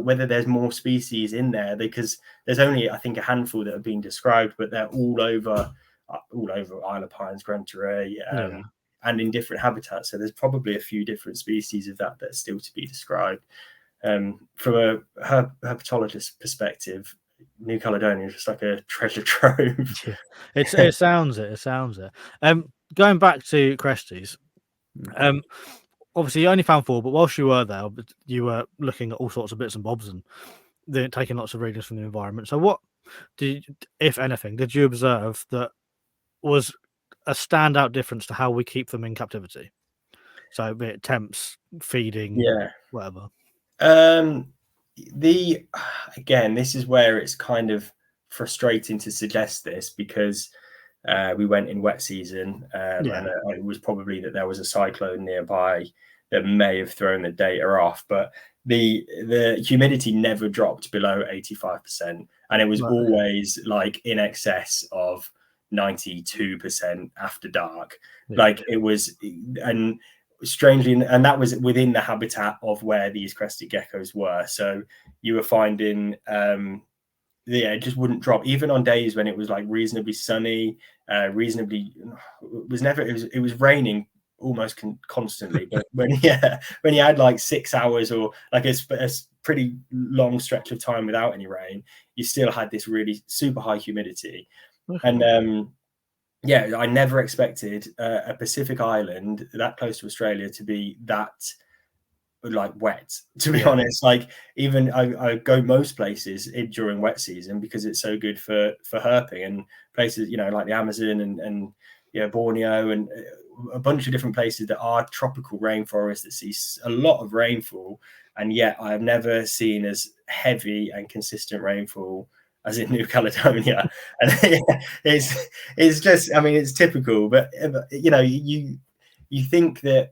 whether there's more species in there, because there's only, I think, a handful that have been described, but they're all over Isle of Pines, Gran Torrey, and in different habitats. So there's probably a few different species of that are still to be described. From a herpetologist perspective, New Caledonia is just like a treasure trove. Yeah. It sounds it. Going back to cresties, obviously you only found 4, but whilst you were there, you were looking at all sorts of bits and bobs and taking lots of readings from the environment. So what if anything, did you observe that was a standout difference to how we keep them in captivity? So be it temps, feeding, whatever. Again, this is where it's kind of frustrating to suggest this, because we went in wet season, and it was probably that there was a cyclone nearby that may have thrown the data off, but the humidity never dropped below 85%, and it was always like in excess of 92% after dark. Like it was, and strangely, and that was within the habitat of where these crested geckos were. So you were finding it just wouldn't drop, even on days when it was like reasonably sunny. It was raining almost constantly, but when you had like 6 hours or like a pretty long stretch of time without any rain, you still had this really super high humidity. And I never expected a Pacific island that close to Australia to be that like wet, to be honest. Like even I go most places during wet season because it's so good for herping, and places like the Amazon and Borneo and a bunch of different places that are tropical rainforests that see a lot of rainfall, and yet I have never seen as heavy and consistent rainfall as in New Caledonia. And it's just, I mean, it's typical, but you think that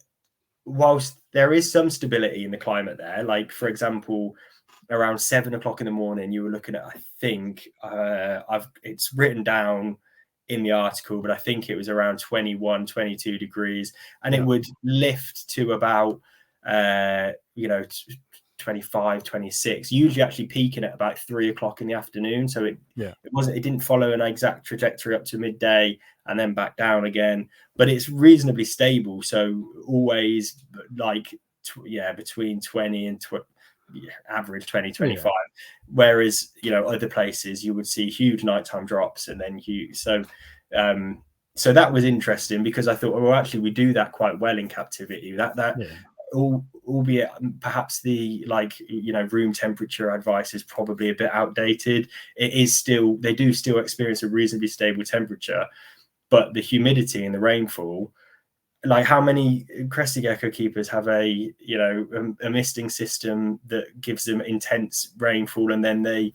whilst there is some stability in the climate there, like for example, around 7 o'clock in the morning, you were looking at, I think it's written down in the article, but I think it was around 21, 22 degrees, and it would lift to about 25, 26, usually actually peaking at about 3 o'clock in the afternoon. So it didn't follow an exact trajectory up to midday and then back down again, but it's reasonably stable. So always like between 20 and average 20, 25. Whereas other places you would see huge nighttime drops, and then so that was interesting, because I thought, well, actually we do that quite well in captivity. Albeit perhaps the room temperature advice is probably a bit outdated. It is still, they do still experience a reasonably stable temperature, but the humidity and the rainfall, like how many crested gecko keepers have a misting system that gives them intense rainfall, and then they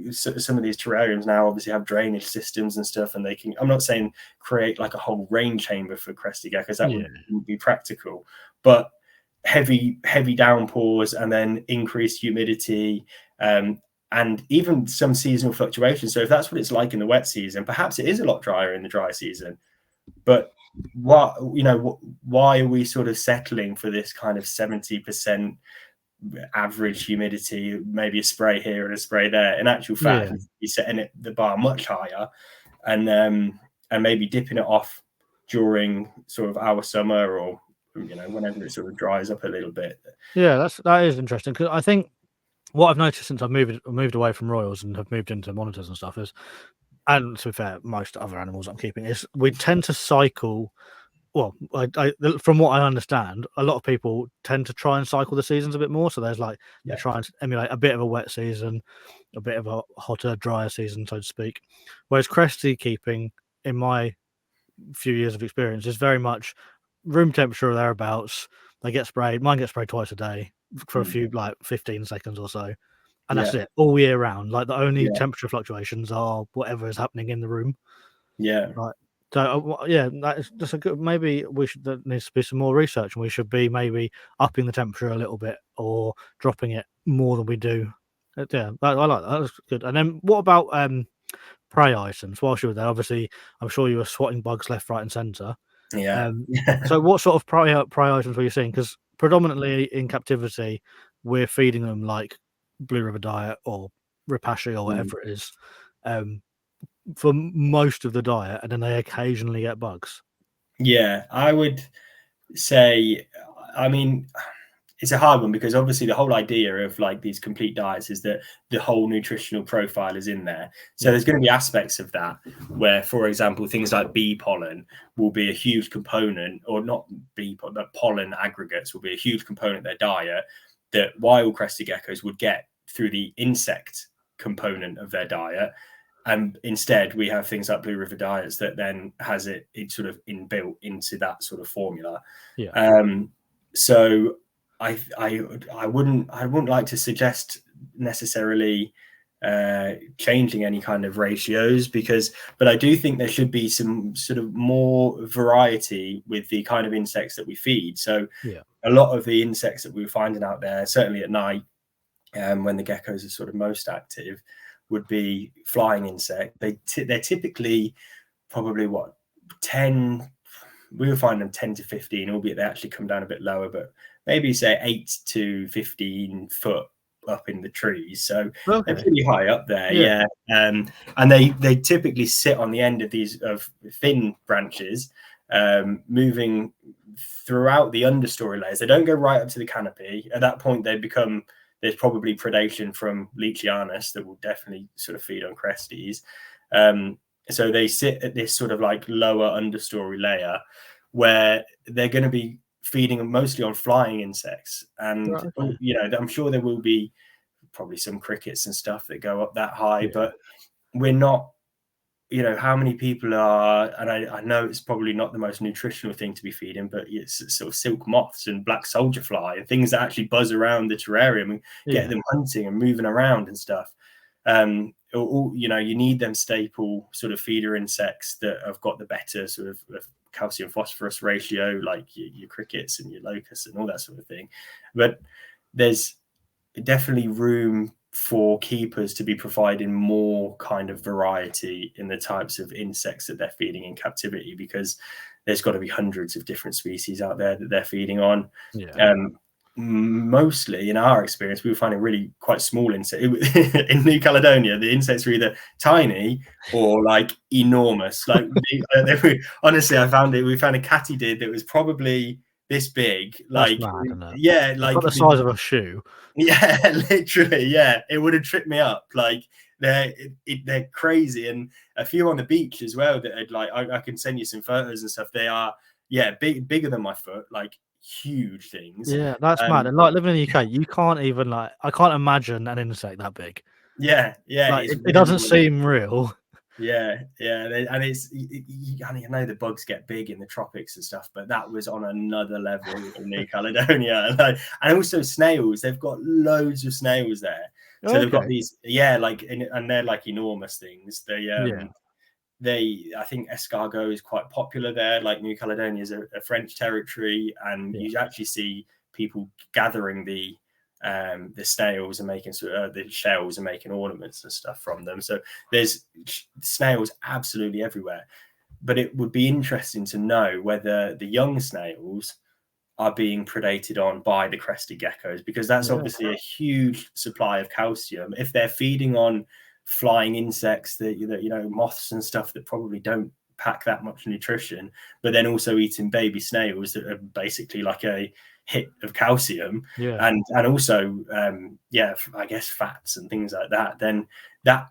some of these terrariums now obviously have drainage systems and stuff, and they can, I'm not saying create like a whole rain chamber for crested geckos, that wouldn't be practical, but heavy downpours and then increased humidity, and even some seasonal fluctuations. So if that's what it's like in the wet season, perhaps it is a lot drier in the dry season. But why are we sort of settling for this kind of 70% average humidity, maybe a spray here and a spray there? In actual fact, you're setting the bar much higher, and maybe dipping it off during sort of our summer, or whenever it sort of dries up a little bit. That is interesting, because I think what I've noticed since I've moved away from royals and have moved into monitors and stuff is, and to be fair, most other animals I'm keeping, is we tend to cycle. Well, from what I understand, a lot of people tend to try and cycle the seasons a bit more. So there's they try and emulate a bit of a wet season, a bit of a hotter, drier season, so to speak. Whereas crested keeping, in my few years of experience, is very much room temperature or thereabouts. They get sprayed. Mine gets sprayed twice a day. for a few, like 15 seconds or so, and that's Yeah. it all year round. Like the only Yeah. temperature fluctuations are whatever is happening in the room. Yeah. Right. So yeah, that's a good. Maybe there needs to be some more research, and we should be maybe upping the temperature a little bit or dropping it more than we do. Yeah, I like that. That's good. And then what about prey items? Whilst you were there, obviously, I'm sure you were swatting bugs left, right, and centre. Yeah. So what sort of prey items were you seeing? Because predominantly in captivity, we're feeding them like Blue River diet or Ripashi or whatever it is. For most of the diet, and then they occasionally get bugs. Yeah, I would say, I mean, it's a hard one because obviously the whole idea of like these complete diets is that the whole nutritional profile is in there. So there's going to be aspects of that where, for example, things like bee pollen will be a huge component, or not bee pollen, but pollen aggregates will be a huge component of their diet that wild crested geckos would get through the insect component of their diet. And instead, we have things like Blue River diets that then has it sort of inbuilt into that sort of formula. Yeah. So I wouldn't like to suggest necessarily changing any kind of ratios but I do think there should be some sort of more variety with the kind of insects that we feed. So a lot of the insects that we were finding out there, certainly at night, when the geckos are sort of most active, would be flying insect. They're typically probably 10. We would find them 10 to 15, albeit they actually come down a bit lower, but maybe say 8 to 15 foot up in the trees. So they're pretty high up there. Yeah. And they typically sit on the end of these thin branches, moving throughout the understory layers. They don't go right up to the canopy. At that point, there's probably predation from Leachianus that will definitely sort of feed on cresties. So they sit at this sort of like lower understory layer where they're going to be feeding mostly on flying insects. And, I'm sure there will be probably some crickets and stuff that go up that high, but we're not, how many people are, and I know it's probably not the most nutritional thing to be feeding, but it's sort of silk moths and black soldier fly and things that actually buzz around the terrarium and get them hunting and moving around and stuff. You need them staple sort of feeder insects that have got the better sort of calcium phosphorus ratio, like your crickets and your locusts and all that sort of thing. But there's definitely room for keepers to be providing more kind of variety in the types of insects that they're feeding in captivity, because there's got to be hundreds of different species out there that they're feeding on. Mostly in our experience, we were finding really quite small insects in New Caledonia. The insects were either tiny or like enormous. Like honestly, we found a katydid that was probably this big. Like, that's mad, isn't it? Yeah, like the size of a shoe. Yeah, literally. Yeah, it would have tripped me up. Like they're crazy, and a few on the beach as well that had, like, I can send you some photos and stuff. They are bigger than my foot, like huge things. Yeah, that's mad. And like living in the UK, you can't even I can't imagine an insect that big. Yeah, like, it doesn't seem real. Yeah, and it's I know the bugs get big in the tropics and stuff, but that was on another level in New Caledonia. And also snails, they've got loads of snails there. So they've got these, and they're like enormous things. I think escargot is quite popular there. Like New Caledonia is a French territory, and you actually see people gathering the snails and making the shells and making ornaments and stuff from them. So there's snails absolutely everywhere. But it would be interesting to know whether the young snails are being predated on by the crested geckos, because that's obviously a huge supply of calcium. If they're feeding on flying insects that moths and stuff that probably don't pack that much nutrition, but then also eating baby snails that are basically like a hit of calcium, and also I guess fats and things like that, then that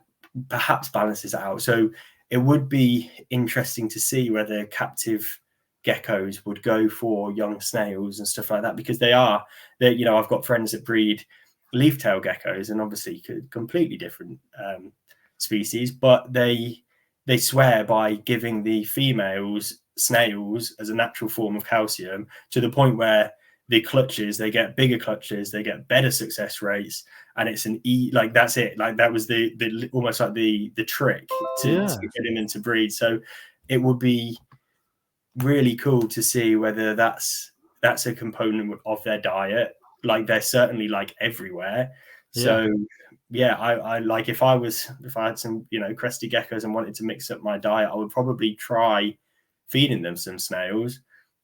perhaps balances out. So it would be interesting to see whether captive geckos would go for young snails and stuff like that, because I've got friends that breed leaf-tail geckos, and obviously completely different species, but they swear by giving the females snails as a natural form of calcium, to the point where the clutches, they get bigger clutches, they get better success rates, and it's like that's it. Like that was the almost like the trick to get him into breed. So it would be really cool to see whether that's a component of their diet. Like they're certainly like everywhere. So yeah, I like if I had some, you know, crested geckos and wanted to mix up my diet, I would probably try feeding them some snails.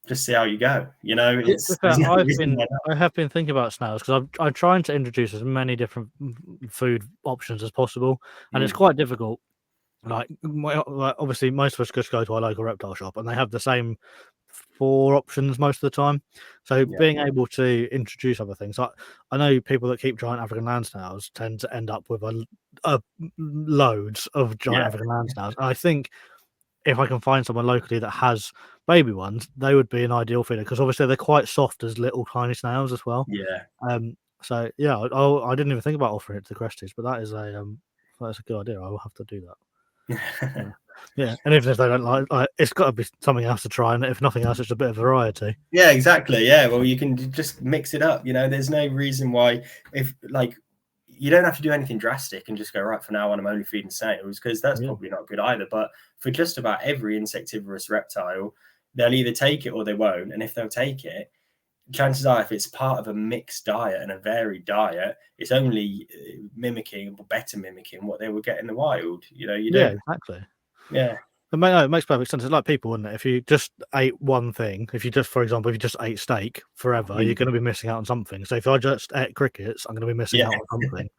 Just see how you go. You know, I have been thinking about snails because I'm trying to introduce as many different food options as possible, and it's quite difficult. Like obviously, most of us just go to our local reptile shop, and they have the same 4 options most of the time. So being able to introduce other things, like I know people that keep giant African land snails tend to end up with a loads of giant African land snails. And I think if I can find someone locally that has baby ones, they would be an ideal feeder because obviously they're quite soft as little tiny snails as well. So yeah, I didn't even think about offering it to the cresties, but that's a good idea. I will have to do that. Yeah, and even if they don't like it's got to be something else to try, and if nothing else, it's a bit of variety. Yeah, exactly. Yeah, well, you can just mix it up. You know, there's no reason why if like you don't have to do anything drastic and just go right for now on. I'm only feeding snails because that's probably not good either. But for just about every insectivorous reptile, they'll either take it or they won't. And if they'll take it, chances are, if it's part of a mixed diet and a varied diet, it's only better mimicking what they would get in the wild. You know, you don't. Exactly. Yeah. It makes perfect sense. It's like people, wouldn't it? If you just ate one thing, for example, if you just ate steak forever, you're going to be missing out on something. So if I just ate crickets, I'm going to be missing out on something.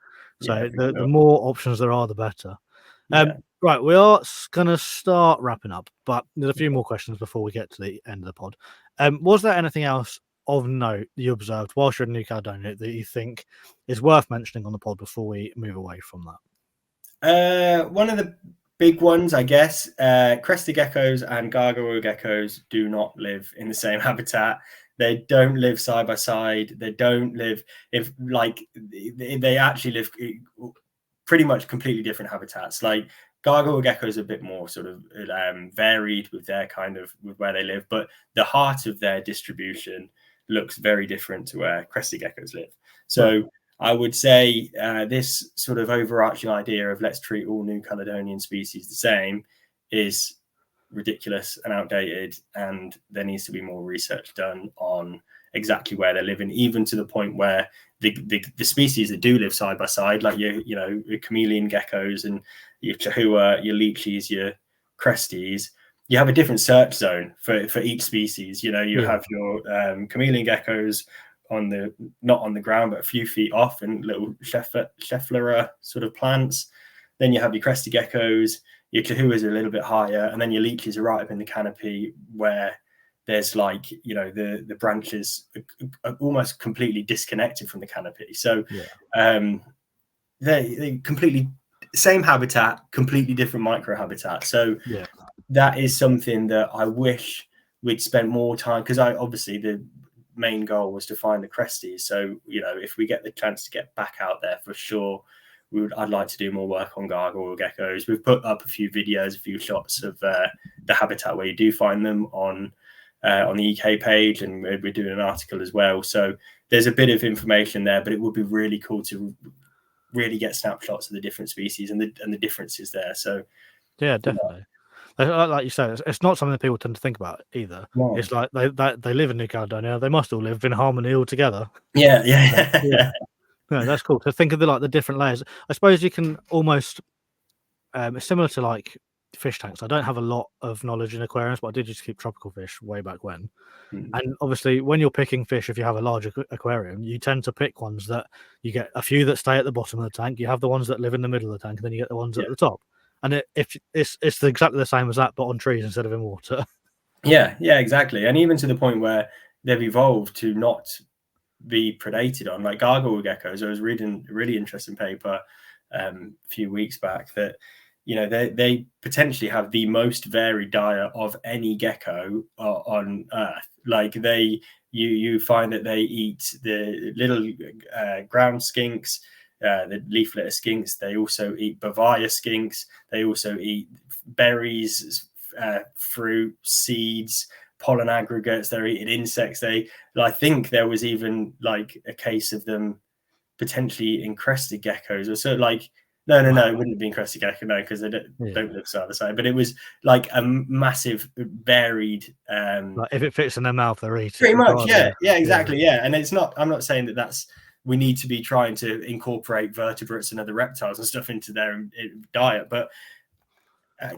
So the more options there are, the better. Right, we are going to start wrapping up, but there's a few more questions before we get to the end of the pod. Was there anything else of note you observed whilst you're in New Caledonia that you think is worth mentioning on the pod before we move away from that? One of the big ones, I guess, crested geckos and gargoyle geckos do not live in the same habitat. They don't live side by side. They don't live they actually live pretty much completely different habitats. Like gargoyle geckos are a bit more sort of varied with their with where they live, but the heart of their distribution looks very different to where crested geckos live. So I would say this sort of overarching idea of let's treat all New Caledonian species the same is ridiculous and outdated, and there needs to be more research done on exactly where they're living, even to the point where the species that do live side by side, like your chameleon geckos and your chahua, your leeches, your cresties, you have a different search zone for each species. You know, you have your chameleon geckos not on the ground, but a few feet off in little Schefflera sort of plants. Then you have your crested geckos, your chahuas are a little bit higher, and then your leeches are right up in the canopy where there's the branches are almost completely disconnected from the canopy. So they completely same habitat, completely different microhabitat. So that is something that I wish we'd spent more time, because obviously the main goal was to find the cresties. So, if we get the chance to get back out there, for sure, I'd like to do more work on gargoyle geckos. We've put up a few videos, a few shots of the habitat where you do find them on the EK page, and we're doing an article as well. So there's a bit of information there, but it would be really cool to really get snapshots of the different species and the differences there. So yeah, definitely. Like you said, it's not something that people tend to think about either. No. It's like they live in New Caledonia. They must all live in harmony all together. Yeah. No, that's cool to think of the different layers. I suppose you can almost similar to like fish tanks. I don't have a lot of knowledge in aquariums, but I did just keep tropical fish way back when. And obviously, when you're picking fish, if you have a large aquarium, you tend to pick ones that you get a few that stay at the bottom of the tank. You have the ones that live in the middle of the tank, and then you get the ones at the top. And if it's exactly the same as that, but on trees instead of in water. Yeah, exactly. And even to the point where they've evolved to not be predated on, like gargoyle geckos. I was reading a really interesting paper a few weeks back that they potentially have the most varied diet of any gecko on Earth. Like you find that they eat the little ground skinks, the leaf litter skinks. They also eat bovia skinks. They also eat berries, fruit, seeds, pollen aggregates, they're eating insects. I think there was even like a case of them potentially eating crested geckos, or so. Like no, it wouldn't have been crested gecko, no, because they don't look side by side. But it was like a massive, varied. Like if it fits in their mouth, they're eating. Pretty much, yeah, exactly, yeah. And it's not. I'm not saying that's. We need to be trying to incorporate vertebrates and other reptiles and stuff into their diet, but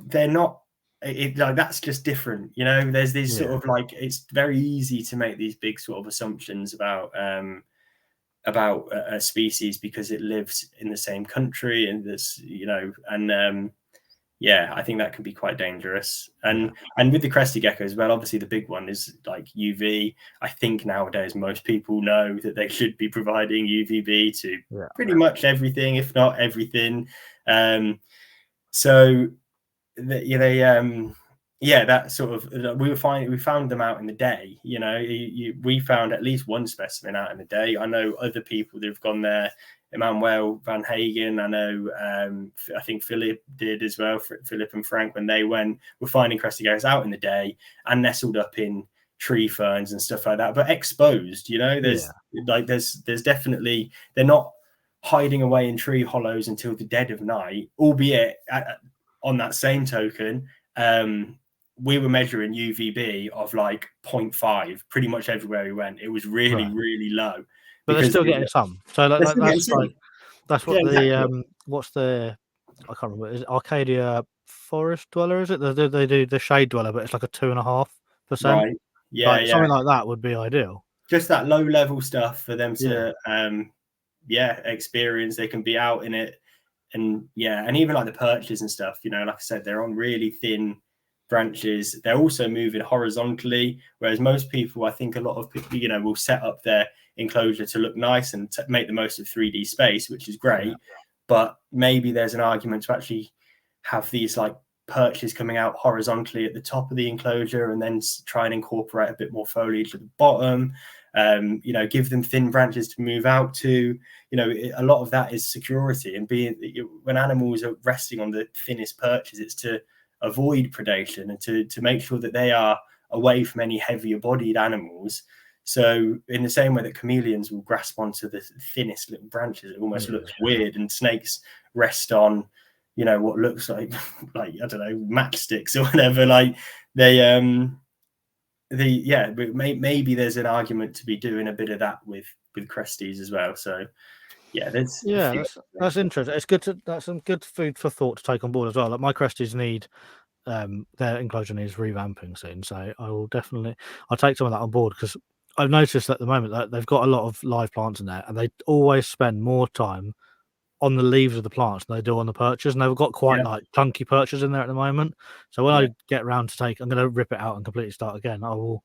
they're not. Like that's just different, you know. There's these sort of like it's very easy to make these big sort of assumptions about a species because it lives in the same country and there's, you know, and I think that can be quite dangerous. And with the crested geckos, well, obviously the big one is like UV. I think nowadays most people know that they should be providing UVB to pretty much everything, if not everything. So that sort of we found them out in the day. You know, we found at least one specimen out in the day. I know other people that have gone there. Emmanuel Van Hagen, I know, I think Philip did as well. Philip and Frank, when they went, were finding crested geckos out in the day and nestled up in tree ferns and stuff like that, but exposed. You know, there's definitely, they're not hiding away in tree hollows until the dead of night. Albeit on that same token, we were measuring UVB of like 0.5 pretty much everywhere we went. It was really, really low. But they're still getting some. So that's what what's the, I can't remember. Is it Arcadia Forest Dweller? Is it? They do the shade dweller, but it's like a 2.5%. Right. Yeah, something like that would be ideal. Just that low level stuff for them to experience. They can be out in it, and even like the perches and stuff. You know, like I said, they're on really thin branches. They're also moving horizontally, whereas most people, I think a lot of people, you know, will set up their enclosure to look nice and make the most of 3D space, which is great. But maybe there's an argument to actually have these like perches coming out horizontally at the top of the enclosure and then try and incorporate a bit more foliage at the bottom. You know, give them thin branches to move out to. You know, a lot of that is security, and when animals are resting on the thinnest perches, it's to avoid predation and to make sure that they are away from any heavier bodied animals. So in the same way that chameleons will grasp onto the thinnest little branches, it almost looks weird, and snakes rest on, you know, what looks like I don't know, matchsticks or whatever. Like maybe there's an argument to be doing a bit of that with cresties as well. So that's interesting. It's good that's some good food for thought to take on board as well. Like my cresties need their enclosure needs revamping soon, so I'll take some of that on board, because I've noticed at the moment that they've got a lot of live plants in there, and they always spend more time on the leaves of the plants than they do on the perches, and they've got quite like chunky perches in there at the moment. So when I get around to I'm going to rip it out and completely start again. I will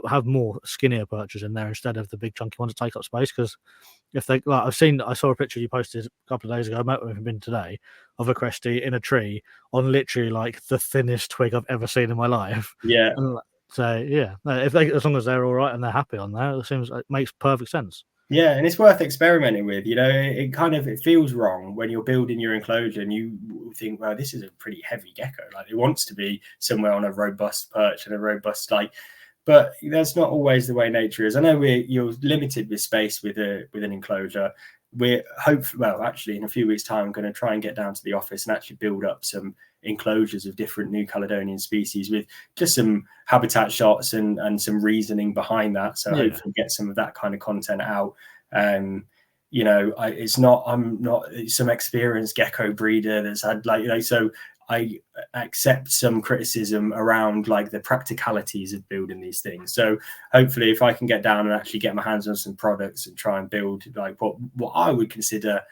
have more skinnier perches in there instead of the big chunky ones that take up space, because if they I saw a picture you posted a couple of days ago, I might have been today, of a cresty in a tree on literally like the thinnest twig I've ever seen in my life. So if as long as they're all right and they're happy on there, it makes perfect sense. Yeah, and it's worth experimenting with. You know, it feels wrong when you're building your enclosure and you think, well, this is a pretty heavy gecko. Like, it wants to be somewhere on a robust perch and a robust but that's not always the way nature is. I know you're limited with space with an enclosure. Actually, in a few weeks' time, I'm going to try and get down to the office and actually build up some enclosures of different New Caledonian species with just some habitat shots and some reasoning behind that. So hopefully get some of that kind of content out. You know, I'm not some experienced gecko breeder that's had so I accept some criticism around like the practicalities of building these things. So hopefully if I can get down and actually get my hands on some products and try and build like what I would consider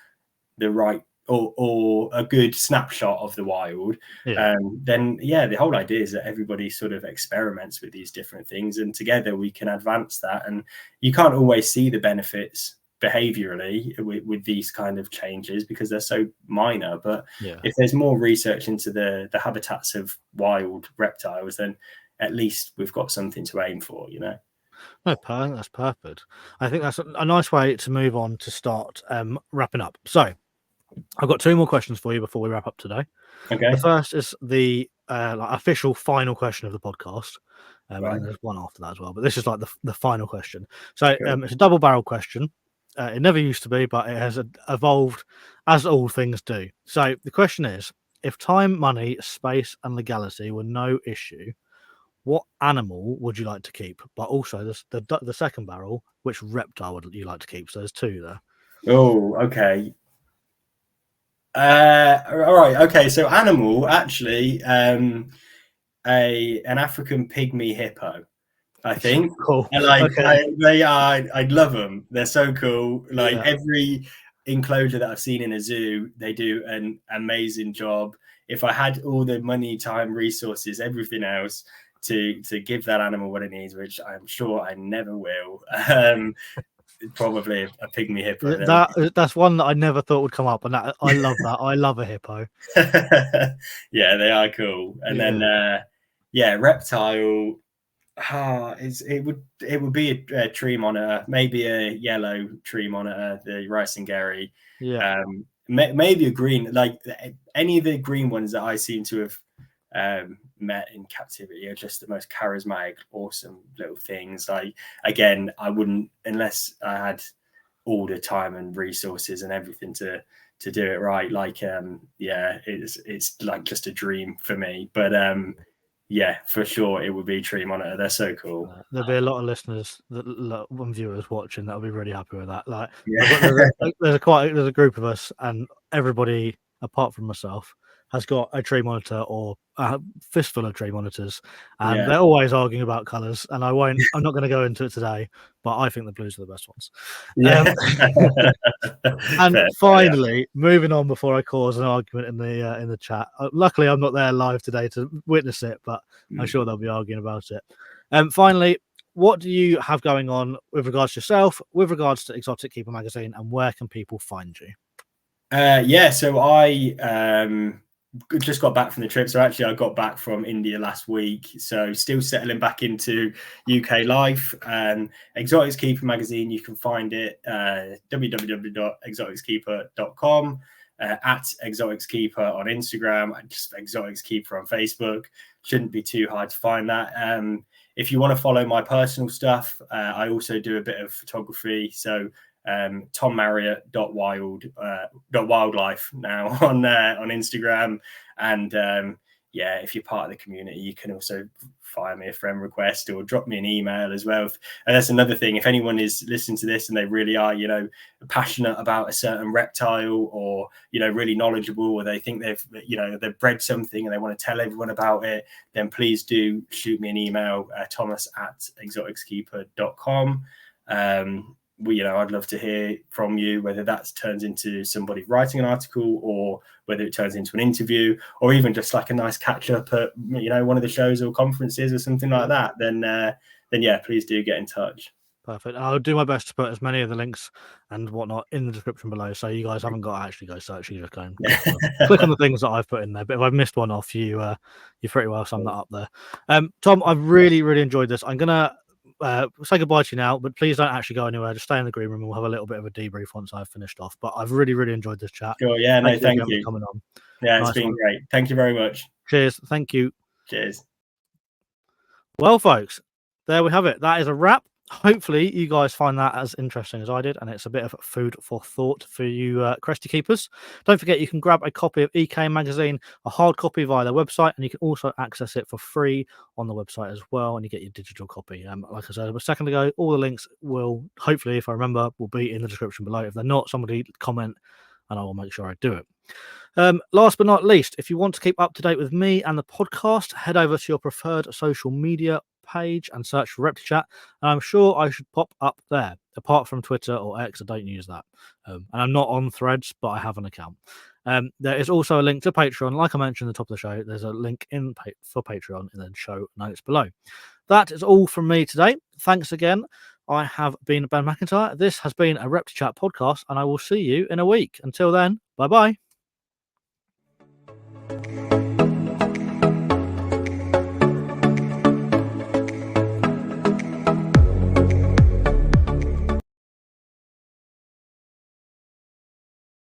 the right or a good snapshot of the wild, then the whole idea is that everybody sort of experiments with these different things, and together we can advance that. And you can't always see the benefits behaviorally with these kind of changes because they're so minor, but if there's more research into the habitats of wild reptiles, then at least we've got something to aim for, you know. No, that's perfect. I think that's a nice way to move on to start wrapping up. So I've got 2 more questions for you before we wrap up today. Okay. The first is the official final question of the podcast. And Right. then there's one after that as well. But this is like the final question. So Cool. it's a double barrel question. It never used to be, but it has evolved as all things do. So the question is, if time, money, space, and legality were no issue, what animal would you like to keep? But also the second barrel, which reptile would you like to keep? So there's two there. Oh, okay. All right. Okay. So animal, actually, an African pygmy hippo, I think. Cool. And like Okay. they are, I love them. They're so cool. Like Yeah. every enclosure that I've seen in a zoo, they do an amazing job. If I had all the money, time, resources, everything else to give that animal what it needs, which I'm sure I never will, probably a pygmy hippo. That's one that I never thought would come up, and that I love that. I love a hippo. Yeah, they are cool. And then reptile. It would be a tree monitor, maybe a yellow tree monitor, the Ricingeri. Yeah. Maybe a green, like any of the green ones that I seem to have met in captivity are just the most charismatic, awesome little things. Like, again, I wouldn't, unless I had all the time and resources and everything to do it right. Like, it's like just a dream for me. But yeah, for sure, it would be tree monitor. They're so cool. There'll be a lot of listeners and viewers watching that'll be really happy with that. Like, Yeah. there's a group of us, and everybody apart from myself has got a tree monitor or a fistful of tree monitors, and they're always arguing about colours. And I'm not going to go into it today, but I think the blues are the best ones. Yeah. And finally, moving on before I cause an argument in the chat. Luckily, I'm not there live today to witness it, but I'm sure they'll be arguing about it. Finally, what do you have going on with regards to yourself, with regards to Exotic Keeper magazine, and where can people find you? So I just got back from the trip. So actually, I got back from India last week. So still settling back into UK life. Exotics Keeper magazine, you can find it www.exoticskeeper.com, at Exotics Keeper on Instagram, and just Exotics Keeper on Facebook. Shouldn't be too hard to find that. If you want to follow my personal stuff, I also do a bit of photography. So tommarriott.wildlife now on Instagram. And if you're part of the community, you can also fire me a friend request or drop me an email as well. And that's another thing. If anyone is listening to this and they really are, passionate about a certain reptile, or, really knowledgeable, or they think they've bred something and they want to tell everyone about it, then please do shoot me an email, thomas@exoticskeeper.com. I'd love to hear from you, whether that turns into somebody writing an article, or whether it turns into an interview, or even just like a nice catch up at one of the shows or conferences or something like that. Then yeah, please do get in touch. Perfect. I'll do my best to put as many of the links and whatnot in the description below, so you guys haven't got to actually go search. You just go and click on the things that I've put in there. But if I've missed one off, you pretty well summed that up there. Tom, I've really, really enjoyed this. I'm gonna say goodbye to you now, but please don't actually go anywhere. Just stay in the green room and we'll have a little bit of a debrief once I've finished off. But I've really, really enjoyed this chat. Sure. Yeah. Thank you for coming on. Yeah, it's been great. Thank you very much. Cheers. Thank you. Cheers. Well, folks, there we have it. That is a wrap. Hopefully you guys find that as interesting as I did, and it's a bit of food for thought for you crested keepers. Don't forget, you can grab a copy of EK magazine, a hard copy via their website, and you can also access it for free on the website as well, and you get your digital copy. Like I said a second ago, all the links will, hopefully, if I remember, will be in the description below. If they're not, somebody comment and I will make sure I do it. Last but not least, if you want to keep up to date with me and the podcast, head over to your preferred social media page and search for ReptiChat, and I'm sure I should pop up there. Apart from Twitter or X, I don't use that, and I'm not on Threads, but I have an account. There is also a link to Patreon, like I mentioned at the top of the show. There's a link for Patreon in the show notes below. That is all from me today. Thanks again. I have been Ben McIntyre. This has been a ReptiChat podcast, and I will see you in a week. Until then, bye bye.